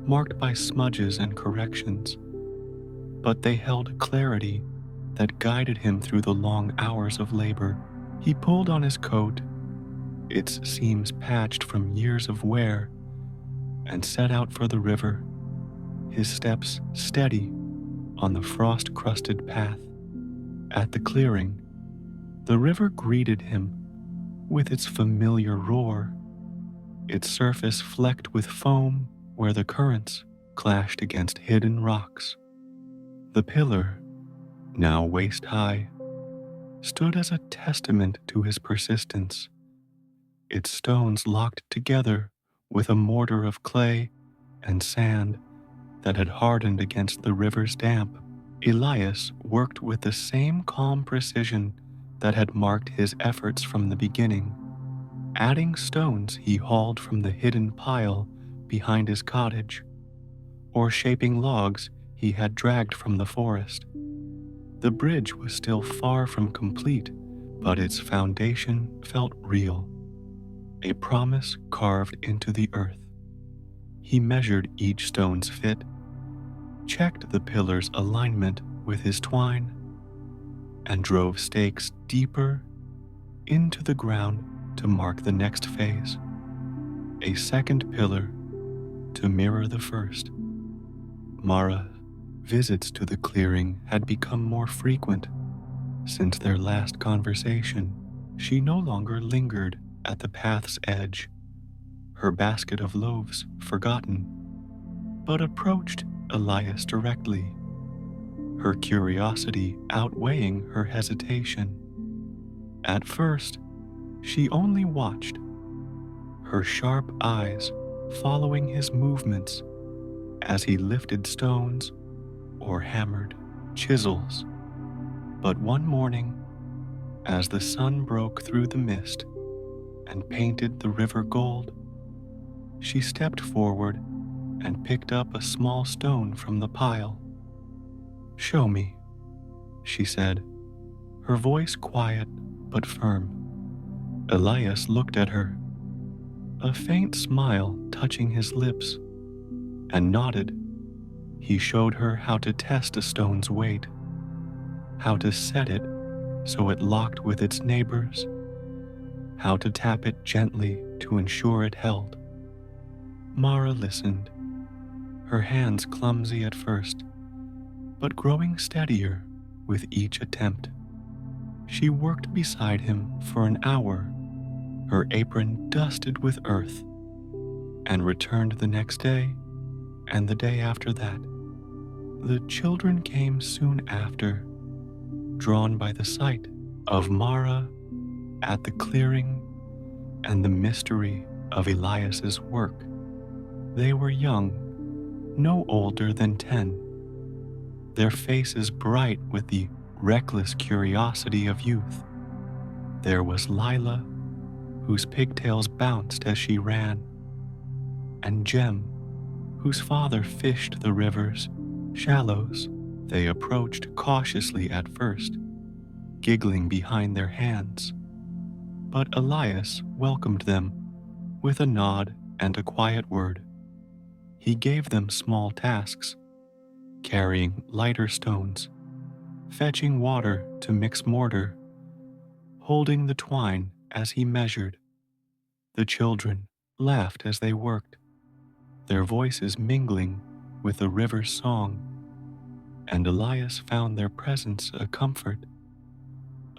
marked by smudges and corrections, but they held a clarity that guided him through the long hours of labor. He pulled on his coat, its seams patched from years of wear, and set out for the river, his steps steady on the frost-crusted path. At the clearing, the river greeted him with its familiar roar, its surface flecked with foam where the currents clashed against hidden rocks. The pillar, now waist-high, stood as a testament to his persistence, its stones locked together with a mortar of clay and sand that had hardened against the river's damp. Elias worked with the same calm precision that had marked his efforts from the beginning, adding stones he hauled from the hidden pile behind his cottage, or shaping logs he had dragged from the forest. The bridge was still far from complete, but its foundation felt real, a promise carved into the earth. He measured each stone's fit, checked the pillar's alignment with his twine, and drove stakes deeper into the ground to mark the next phase, a second pillar to mirror the first. Mara's visits to the clearing had become more frequent. Since their last conversation, she no longer lingered at the path's edge, her basket of loaves forgotten, but approached Elias directly, her curiosity outweighing her hesitation. At first, she only watched, her sharp eyes following his movements as he lifted stones or hammered chisels. But one morning, as the sun broke through the mist and painted the river gold, she stepped forward and picked up a small stone from the pile. "Show me," she said, her voice quiet but firm. Elias looked at her, a faint smile touching his lips, and nodded. He showed her how to test a stone's weight, how to set it so it locked with its neighbors, how to tap it gently to ensure it held. Mara listened, her hands clumsy at first, but growing steadier with each attempt. She worked beside him for an hour, her apron dusted with earth, and returned the next day and the day after that. The children came soon after, drawn by the sight of Mara at the clearing and the mystery of Elias's work. They were young, no older than 10, their faces bright with the reckless curiosity of youth. There was Lila, whose pigtails bounced as she ran, and Jem, whose father fished the river's shallows. They approached cautiously at first, giggling behind their hands, but Elias welcomed them with a nod and a quiet word. He gave them small tasks, carrying lighter stones, fetching water to mix mortar, holding the twine as he measured. The children laughed as they worked, their voices mingling with the river's song, and Elias found their presence a comfort,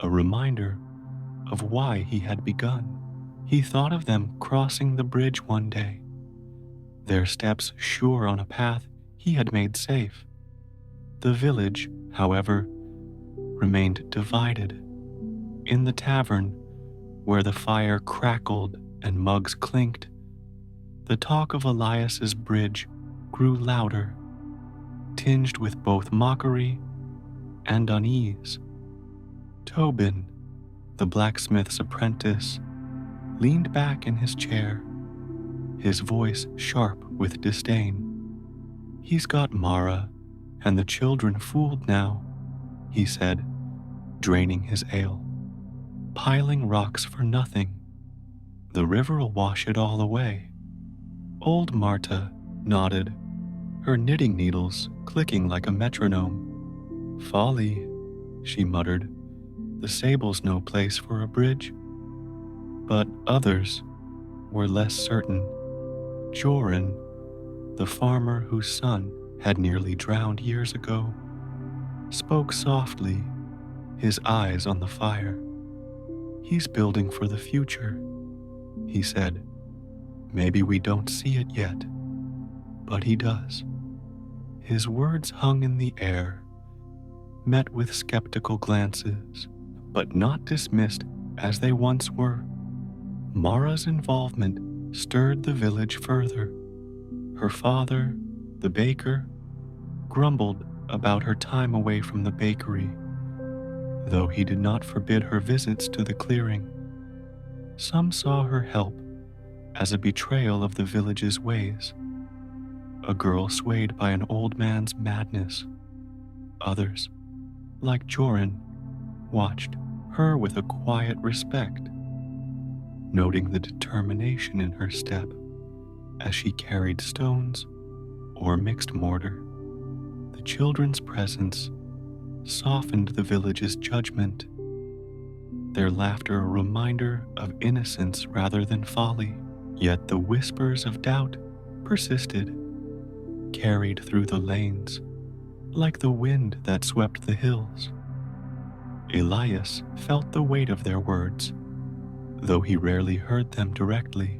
a reminder of why he had begun. He thought of them crossing the bridge one day, their steps sure on a path he had made safe. The village, however, remained divided. In the tavern, where the fire crackled and mugs clinked, the talk of Elias's bridge grew louder, tinged with both mockery and unease. Tobin, the blacksmith's apprentice, leaned back in his chair, his voice sharp with disdain. "He's got Mara and the children fooled now," he said, draining his ale. "Piling rocks for nothing. The river'll wash it all away." Old Marta nodded, her knitting needles clicking like a metronome. "Folly," she muttered. "The Sable's no place for a bridge." But others were less certain. Joran, the farmer whose son had nearly drowned years ago, spoke softly, his eyes on the fire. "He's building for the future," he said. "Maybe we don't see it yet, but he does." His words hung in the air, met with skeptical glances, but not dismissed as they once were. Mara's involvement stirred the village further. Her father, the baker, grumbled about her time away from the bakery, though he did not forbid her visits to the clearing. Some saw her help as a betrayal of the village's ways, a girl swayed by an old man's madness. Others, like Joran, watched her with a quiet respect, noting the determination in her step as she carried stones or mixed mortar. The children's presence softened the village's judgment, their laughter a reminder of innocence rather than folly. Yet the whispers of doubt persisted, carried through the lanes like the wind that swept the hills. Elias felt the weight of their words, though he rarely heard them directly.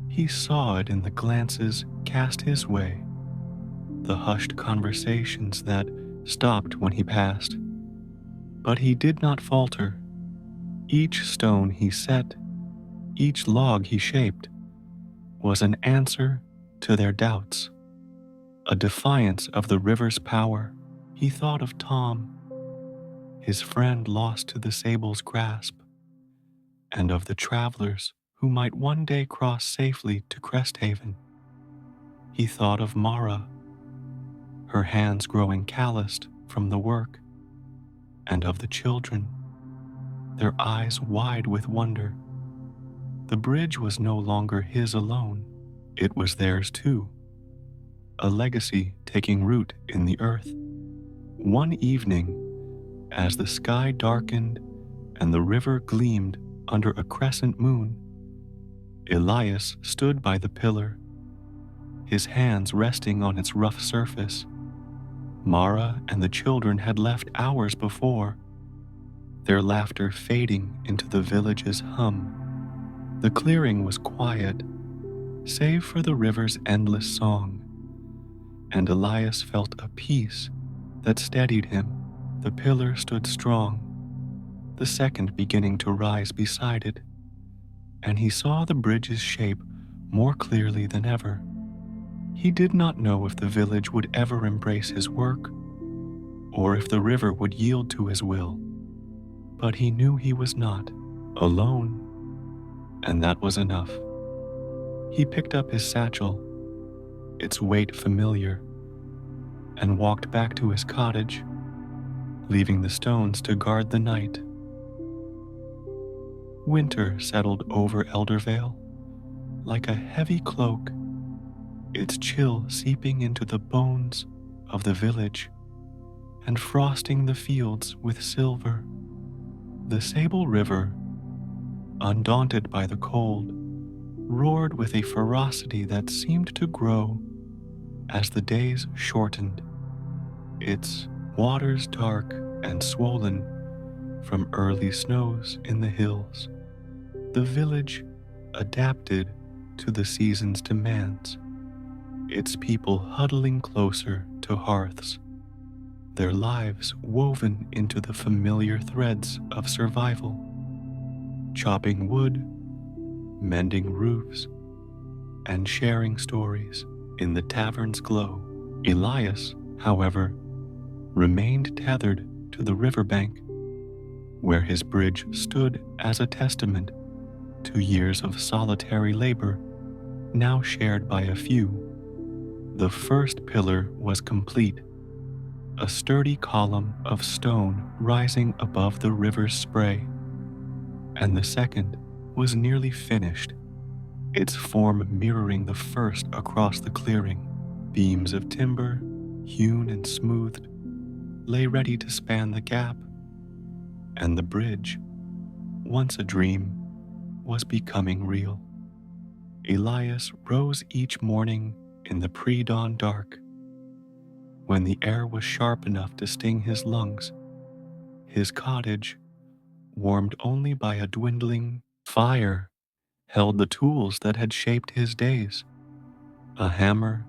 He saw it in the glances cast his way, the hushed conversations that stopped when he passed. But he did not falter. Each stone he set, each log he shaped, was an answer to their doubts, a defiance of the river's power. He thought of Tom, his friend lost to the sable's grasp, and of the travelers who might one day cross safely to Cresthaven. He thought of Mara, her hands growing calloused from the work, and of the children, their eyes wide with wonder. The bridge was no longer his alone, it was theirs too, a legacy taking root in the earth. One evening, as the sky darkened and the river gleamed under a crescent moon, Elias stood by the pillar, his hands resting on its rough surface. Mara and the children had left hours before, their laughter fading into the village's hum. The clearing was quiet, save for the river's endless song, and Elias felt a peace that steadied him. The pillar stood strong, the second beginning to rise beside it, and he saw the bridge's shape more clearly than ever. He did not know if the village would ever embrace his work, or if the river would yield to his will, but he knew he was not alone, and that was enough. He picked up his satchel, its weight familiar, and walked back to his cottage, leaving the stones to guard the night. Winter settled over Eldervale like a heavy cloak, its chill seeping into the bones of the village and frosting the fields with silver. The Sable River, undaunted by the cold, roared with a ferocity that seemed to grow as the days shortened, its waters dark and swollen from early snows in the hills. The village adapted to the season's demands, its people huddling closer to hearths, their lives woven into the familiar threads of survival, chopping wood, mending roofs, and sharing stories in the tavern's glow. Elias, however, remained tethered to the riverbank, where his bridge stood as a testament to years of solitary labor, now shared by a few. The first pillar was complete, a sturdy column of stone rising above the river's spray, and the second was nearly finished, its form mirroring the first across the clearing. Beams of timber, hewn and smoothed, lay ready to span the gap, and the bridge, once a dream, was becoming real. Elias rose each morning in the pre-dawn dark, when the air was sharp enough to sting his lungs. His cottage, warmed only by a dwindling fire, held the tools that had shaped his days. A hammer,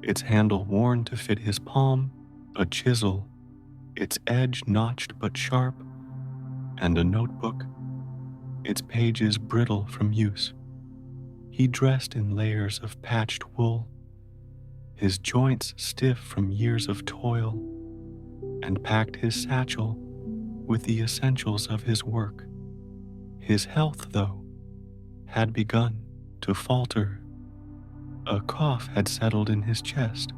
its handle worn to fit his palm, a chisel, its edge notched but sharp, and a notebook, its pages brittle from use. He dressed in layers of patched wool, his joints stiff from years of toil, and packed his satchel with the essentials of his work. His health, though, had begun to falter. A cough had settled in his chest,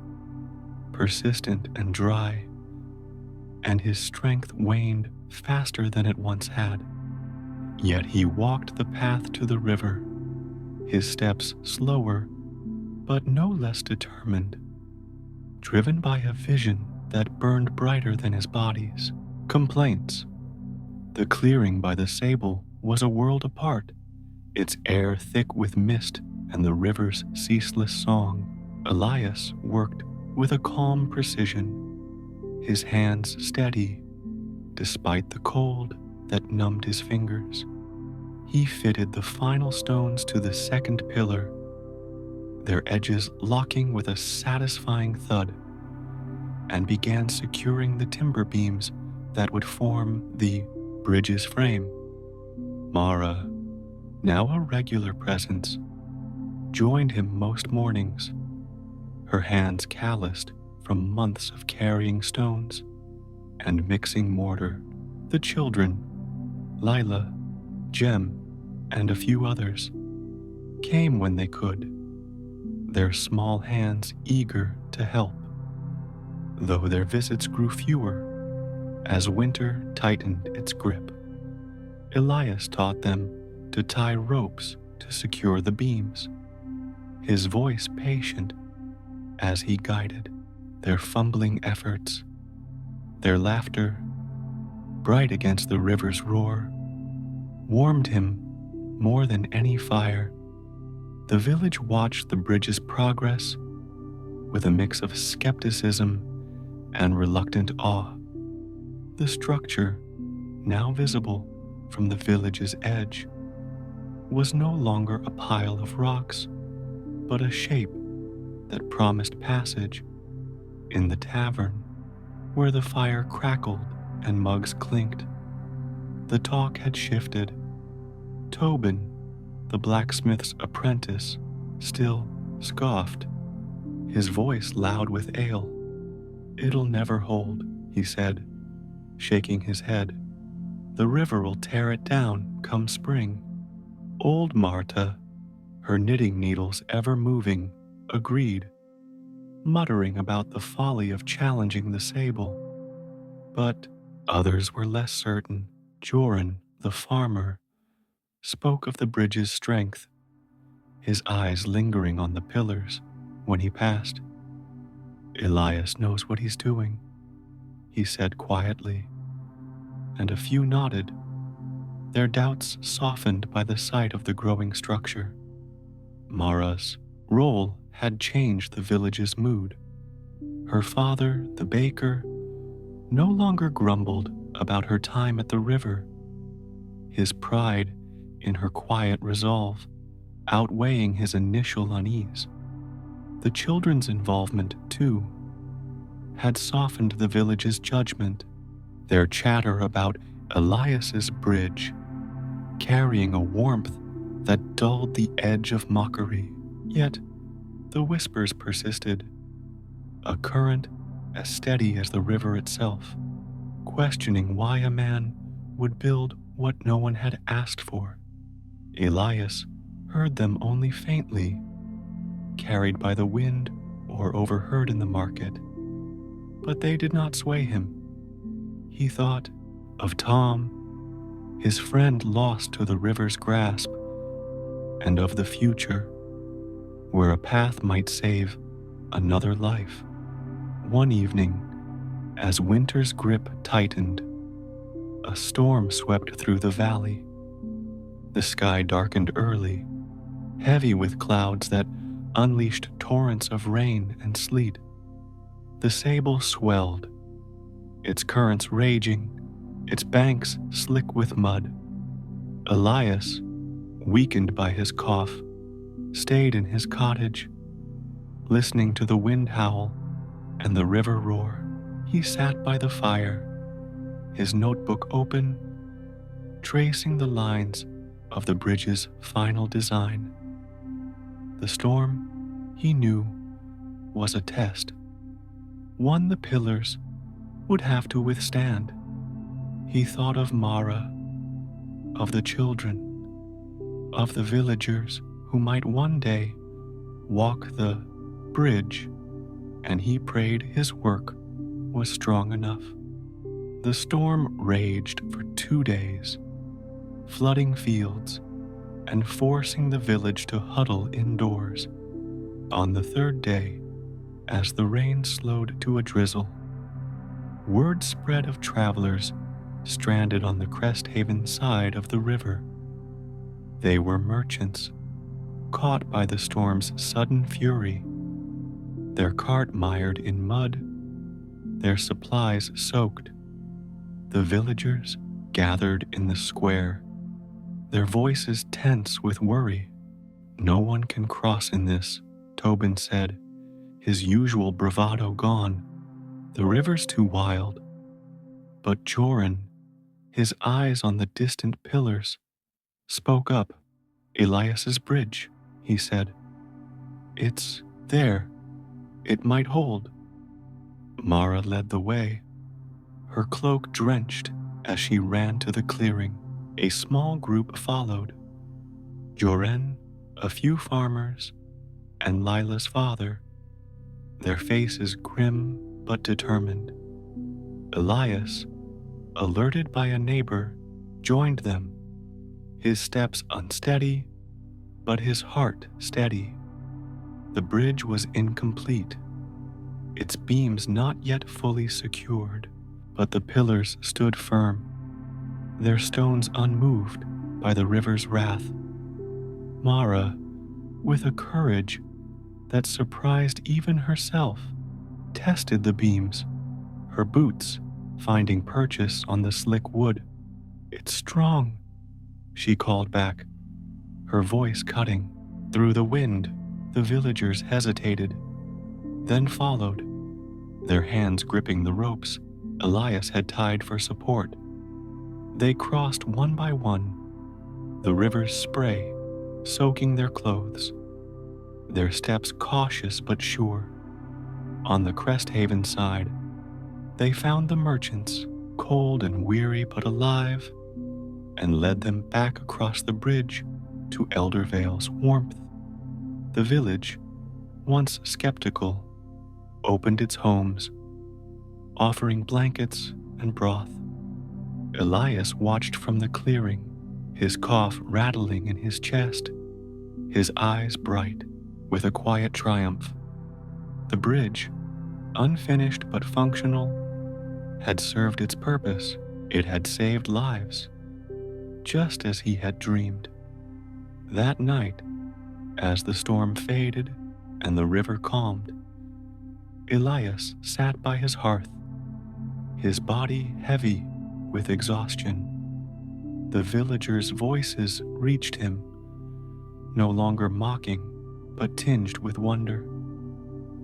persistent and dry, and his strength waned faster than it once had. Yet he walked the path to the river, his steps slower, but no less determined, driven by a vision that burned brighter than his body's complaints. The clearing by the Sable was a world apart, its air thick with mist and the river's ceaseless song. Elias worked with a calm precision, his hands steady despite the cold that numbed his fingers. He fitted the final stones to the second pillar, their edges locking with a satisfying thud, and began securing the timber beams that would form the bridge's frame. Mara, now a regular presence, joined him most mornings, her hands calloused from months of carrying stones and mixing mortar. The children, Lila, Jem, and a few others, came when they could, their small hands eager to help, though their visits grew fewer as winter tightened its grip. Elias taught them to tie ropes to secure the beams, his voice patient as he guided their fumbling efforts. Their laughter, bright against the river's roar, warmed him more than any fire. The village watched the bridge's progress with a mix of skepticism and reluctant awe. The structure, now visible from the village's edge, was no longer a pile of rocks, but a shape that promised passage. In the tavern, where the fire crackled and mugs clinked, the talk had shifted. Tobin, the blacksmith's apprentice, still scoffed, his voice loud with ale. "It'll never hold," he said, shaking his head. "The river'll tear it down come spring." Old Marta, her knitting needles ever moving, agreed, muttering about the folly of challenging the Sable. But others were less certain. Joran, the farmer, spoke of the bridge's strength, his eyes lingering on the pillars when he passed. "Elias knows what he's doing," he said quietly, and a few nodded, their doubts softened by the sight of the growing structure. Mara's role had changed the village's mood. Her father, the baker, no longer grumbled about her time at the river, his pride in her quiet resolve outweighing his initial unease. The children's involvement, too, had softened the village's judgment, their chatter about Elias's bridge carrying a warmth that dulled the edge of mockery. Yet the whispers persisted, a current as steady as the river itself, questioning why a man would build what no one had asked for. Elias heard them only faintly, carried by the wind or overheard in the market, but they did not sway him. He thought of Tom, his friend lost to the river's grasp, and of the future, where a path might save another life. One evening, as winter's grip tightened, a storm swept through the valley. The sky darkened early, heavy with clouds that unleashed torrents of rain and sleet. The Sable swelled, its currents raging, its banks slick with mud. Elias, weakened by his cough, stayed in his cottage, listening to the wind howl and the river roar. He sat by the fire, his notebook open, tracing the lines of the bridge's final design. The storm, he knew, was a test, one the pillars would have to withstand. He thought of Mara, of the children, of the villagers who might one day walk the bridge, and he prayed his work was strong enough. The storm raged for 2 days, flooding fields and forcing the village to huddle indoors. On the 3rd day, as the rain slowed to a drizzle, word spread of travelers stranded on the Cresthaven side of the river. They were merchants, caught by the storm's sudden fury, their cart mired in mud, their supplies soaked. The villagers gathered in the square, their voices tense with worry. "No one can cross in this," Tobin said, his usual bravado gone. "The river's too wild." But Joran, his eyes on the distant pillars, spoke up. "Elias's bridge," he said. "It's there. It might hold." Mara led the way, her cloak drenched as she ran to the clearing. A small group followed. Joran, a few farmers, and Lila's father, their faces grim but determined. Elias, alerted by a neighbor, joined them, his steps unsteady, but his heart steady. The bridge was incomplete, its beams not yet fully secured, but the pillars stood firm, their stones unmoved by the river's wrath. Mara, with a courage that surprised even herself, tested the beams, her boots finding purchase on the slick wood. "It's strong," she called back, her voice cutting. Through the wind, the villagers hesitated, then followed, their hands gripping the ropes Elias had tied for support. They crossed one by one, the river's spray soaking their clothes, their steps cautious but sure. On the Cresthaven side, they found the merchants, cold and weary but alive, and led them back across the bridge to Eldervale's warmth. The village, once skeptical, opened its homes, offering blankets and broth. Elias watched from the clearing, his cough rattling in his chest, his eyes bright with a quiet triumph. The bridge, unfinished but functional, had served its purpose. It had saved lives, just as he had dreamed. That night, as the storm faded and the river calmed, Elias sat by his hearth, his body heavy with exhaustion. The villagers' voices reached him, no longer mocking, but tinged with wonder.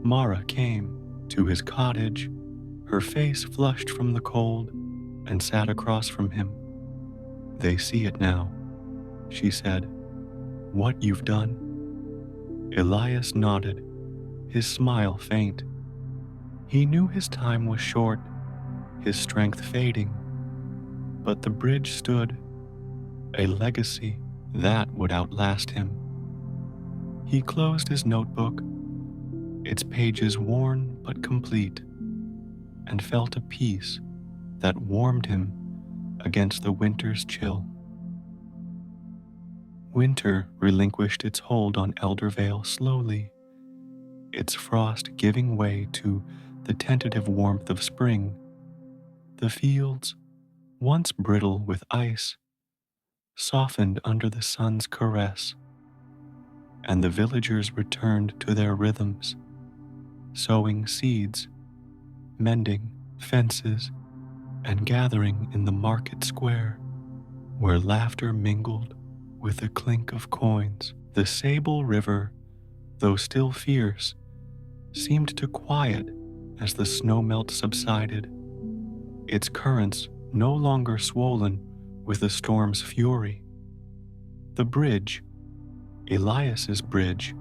Mara came to his cottage, her face flushed from the cold, and sat across from him. "They see it now," she said, "what you've done." Elias nodded, his smile faint. He knew his time was short, his strength fading, but the bridge stood, a legacy that would outlast him. He closed his notebook, its pages worn but complete, and felt a peace that warmed him against the winter's chill. Winter relinquished its hold on Eldervale slowly, its frost giving way to the tentative warmth of spring. The fields, once brittle with ice, softened under the sun's caress, and the villagers returned to their rhythms, sowing seeds, mending fences, and gathering in the market square, where laughter mingled with the clink of coins. The Sable River, though still fierce, seemed to quiet as the snowmelt subsided, its currents no longer swollen with the storm's fury. The bridge, Elias's bridge,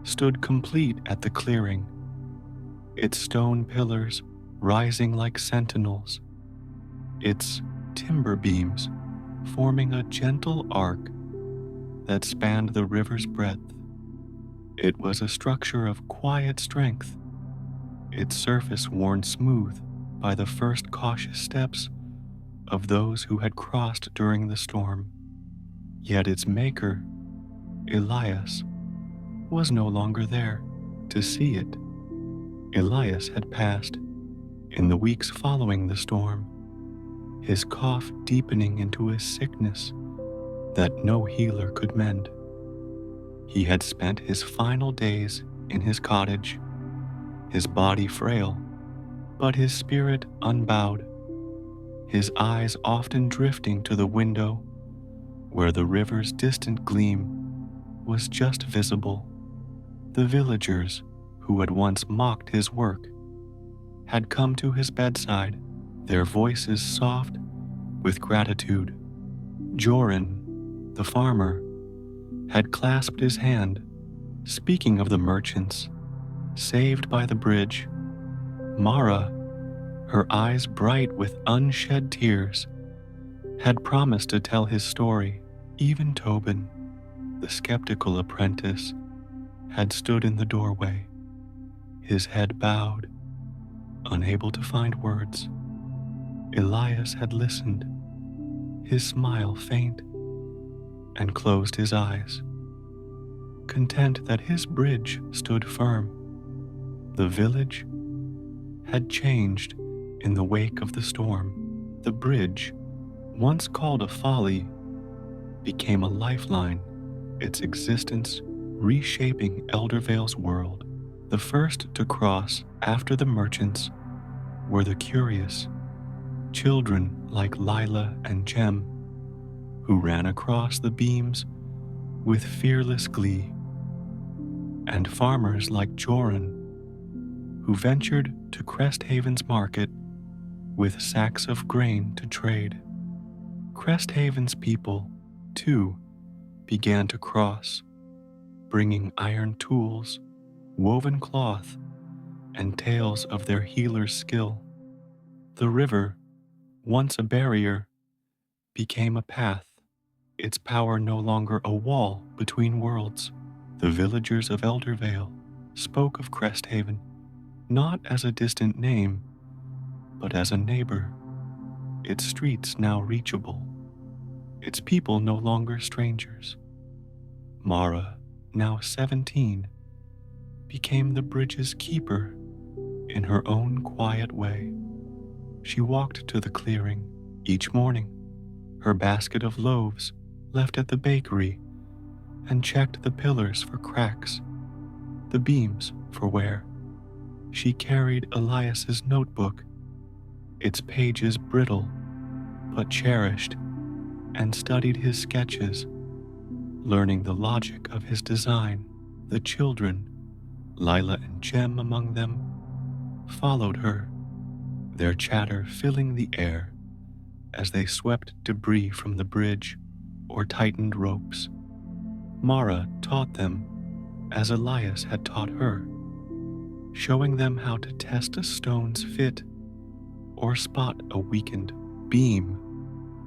stood complete at the clearing, its stone pillars rising like sentinels, its timber beams forming a gentle arc that spanned the river's breadth. It was a structure of quiet strength, its surface worn smooth by the first cautious steps of those who had crossed during the storm. Yet its maker, Elias, was no longer there to see it. Elias had passed in the weeks following the storm, his cough deepening into a sickness that no healer could mend. He had spent his final days in his cottage, his body frail, but his spirit unbowed, his eyes often drifting to the window where the river's distant gleam was just visible. The villagers who had once mocked his work had come to his bedside, their voices soft with gratitude. Joran, the farmer, had clasped his hand, speaking of the merchants saved by the bridge. Mara, her eyes bright with unshed tears, had promised to tell his story. Even Tobin, the skeptical apprentice, had stood in the doorway, his head bowed, unable to find words. Elias had listened, his smile faint, and closed his eyes, content that his bridge stood firm. The village had changed in the wake of the storm. The bridge, once called a folly, became a lifeline, its existence reshaping Eldervale's world. The first to cross after the merchants were the curious, children like Lila and Jem, who ran across the beams with fearless glee, and farmers like Joran, who ventured to Cresthaven's market with sacks of grain to trade. Cresthaven's people, too, began to cross, bringing iron tools, woven cloth, and tales of their healer's skill. The river, once a barrier, became a path, its power no longer a wall between worlds. The villagers of Eldervale spoke of Cresthaven not as a distant name, but as a neighbor, its streets now reachable, its people no longer strangers. Mara, now 17, became the bridge's keeper in her own quiet way. She walked to the clearing each morning, her basket of loaves left at the bakery, and checked the pillars for cracks, the beams for wear. She carried Elias's notebook, its pages brittle but cherished, and studied his sketches, learning the logic of his design. The children, Lila and Jem among them, followed her, their chatter filling the air as they swept debris from the bridge or tightened ropes. Mara taught them as Elias had taught her, showing them how to test a stone's fit or spot a weakened beam.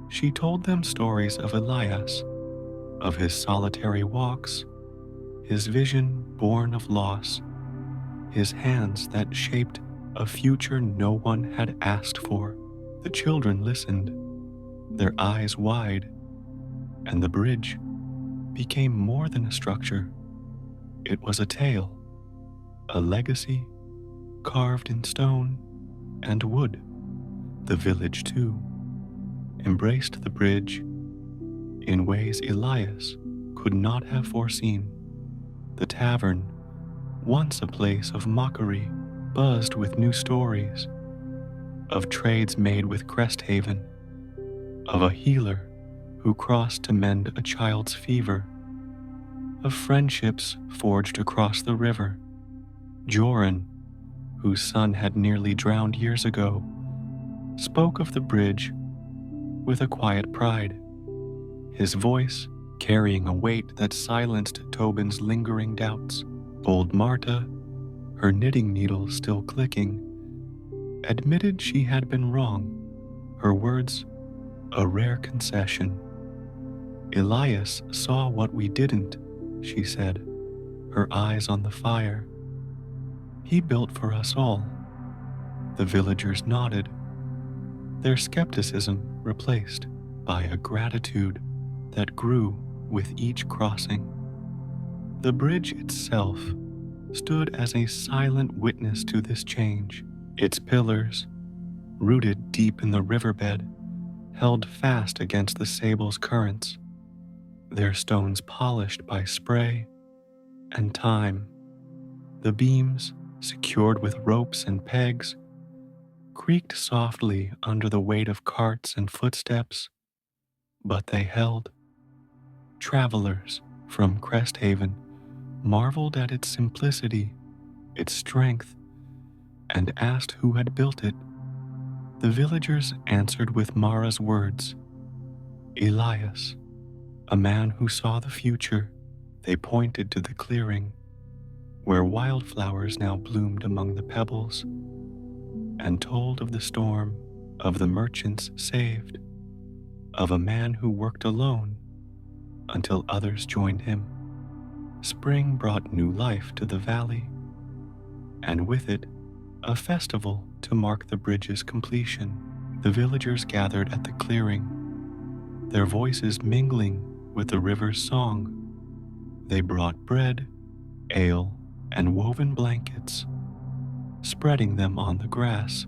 She told them stories of Elias, of his solitary walks, his vision born of loss, his hands that shaped a future no one had asked for. The children listened, their eyes wide, and the bridge became more than a structure. It was a tale, a legacy carved in stone and wood. The village, too, embraced the bridge in ways Elias could not have foreseen. The tavern, once a place of mockery, buzzed with new stories, of trades made with Cresthaven, of a healer who crossed to mend a child's fever, of friendships forged across the river. Joran, whose son had nearly drowned years ago, spoke of the bridge with a quiet pride, his voice carrying a weight that silenced Tobin's lingering doubts. Old Marta, her knitting needle still clicking, admitted she had been wrong, her words a rare concession. Elias saw what we didn't, she said, her eyes on the fire. He built for us all. The villagers nodded, their skepticism replaced by a gratitude that grew with each crossing. The bridge itself stood as a silent witness to this change. Its pillars, rooted deep in the riverbed, held fast against the Sable's currents, their stones polished by spray and time. The beams, secured with ropes and pegs, creaked softly under the weight of carts and footsteps, but they held. Travelers from Cresthaven marveled at its simplicity, its strength, and asked who had built it. The villagers answered with Mara's words, Elias, a man who saw the future. They pointed to the clearing, where wildflowers now bloomed among the pebbles, and told of the storm, of the merchants saved, of a man who worked alone until others joined him. Spring brought new life to the valley, and with it, a festival to mark the bridge's completion. The villagers gathered at the clearing, their voices mingling with the river's song. They brought bread, ale, and woven blankets, spreading them on the grass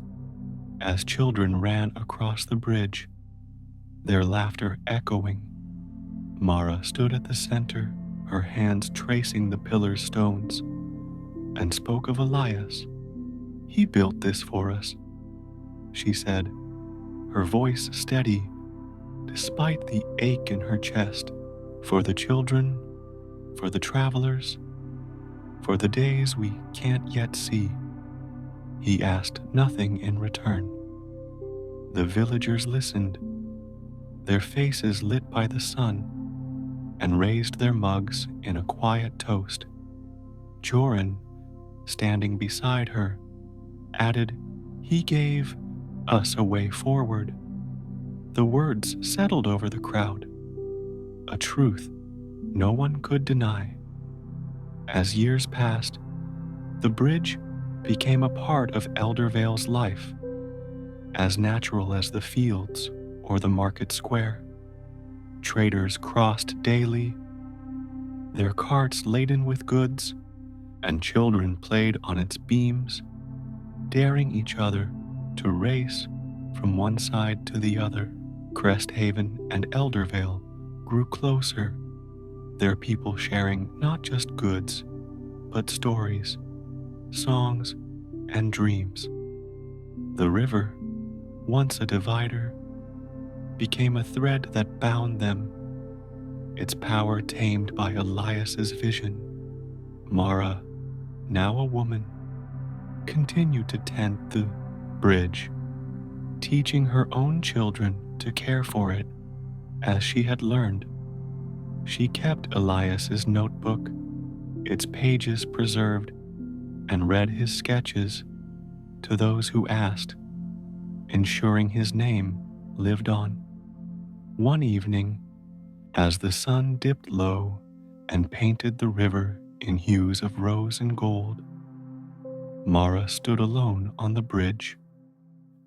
as children ran across the bridge, their laughter echoing. Mara stood at the center, her hands tracing the pillar's stones, and spoke of Elias. He built this for us, she said, her voice steady despite the ache in her chest. For the children, for the travelers, for the days we can't yet see. He asked nothing in return. The villagers listened, their faces lit by the sun, and raised their mugs in a quiet toast. Joran, standing beside her, added, he gave us a way forward. The words settled over the crowd, a truth no one could deny. As years passed, the bridge became a part of Eldervale's life, as natural as the fields or the market square. Traders crossed daily, their carts laden with goods, and children played on its beams, daring each other to race from one side to the other. Cresthaven and Eldervale grew closer, their people sharing not just goods, but stories, songs, and dreams. The river, once a divider, became a thread that bound them, its power tamed by Elias's vision. Mara, now a woman, continued to tend the bridge, teaching her own children to care for it as she had learned. She kept Elias's notebook, its pages preserved, and read his sketches to those who asked, ensuring his name lived on. One evening, as the sun dipped low and painted the river in hues of rose and gold, Mara stood alone on the bridge,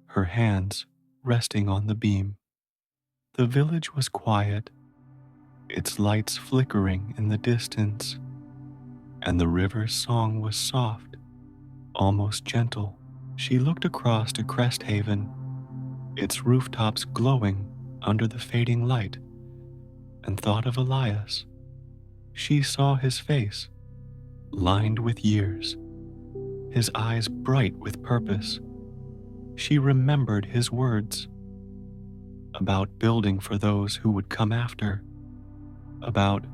her hands resting on the beam. The village was quiet, its lights flickering in the distance, and the river's song was soft, almost gentle. She looked across to Cresthaven, its rooftops glowing under the fading light, and thought of Elias. She saw his face, lined with years, his eyes bright with purpose. She remembered his words about building for those who would come after, about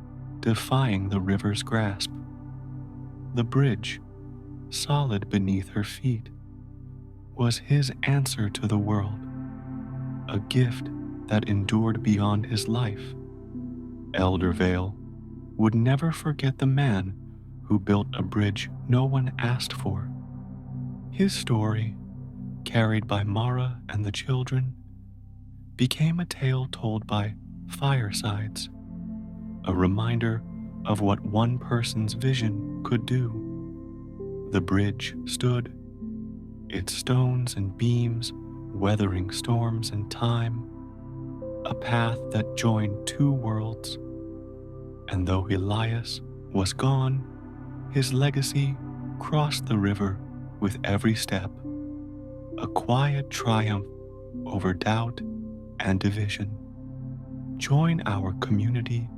defying the river's grasp. The bridge, solid beneath her feet, was his answer to the world, a gift that endured beyond his life. Eldervale would never forget the man who built a bridge no one asked for. His story, carried by Mara and the children, became a tale told by firesides, a reminder of what one person's vision could do. The bridge stood, its stones and beams weathering storms and time, a path that joined two worlds. And though Elias was gone, his legacy crossed the river with every step, a quiet triumph over doubt and division. Join our community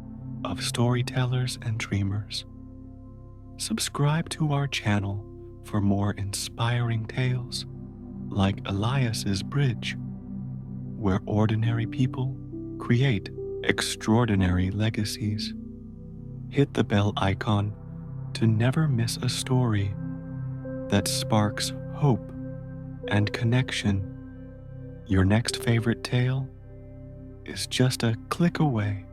of storytellers and dreamers. Subscribe to our channel for more inspiring tales like Elias's Bridge, where ordinary people create extraordinary legacies. Hit the bell icon to never miss a story that sparks hope and connection. Your next favorite tale is just a click away.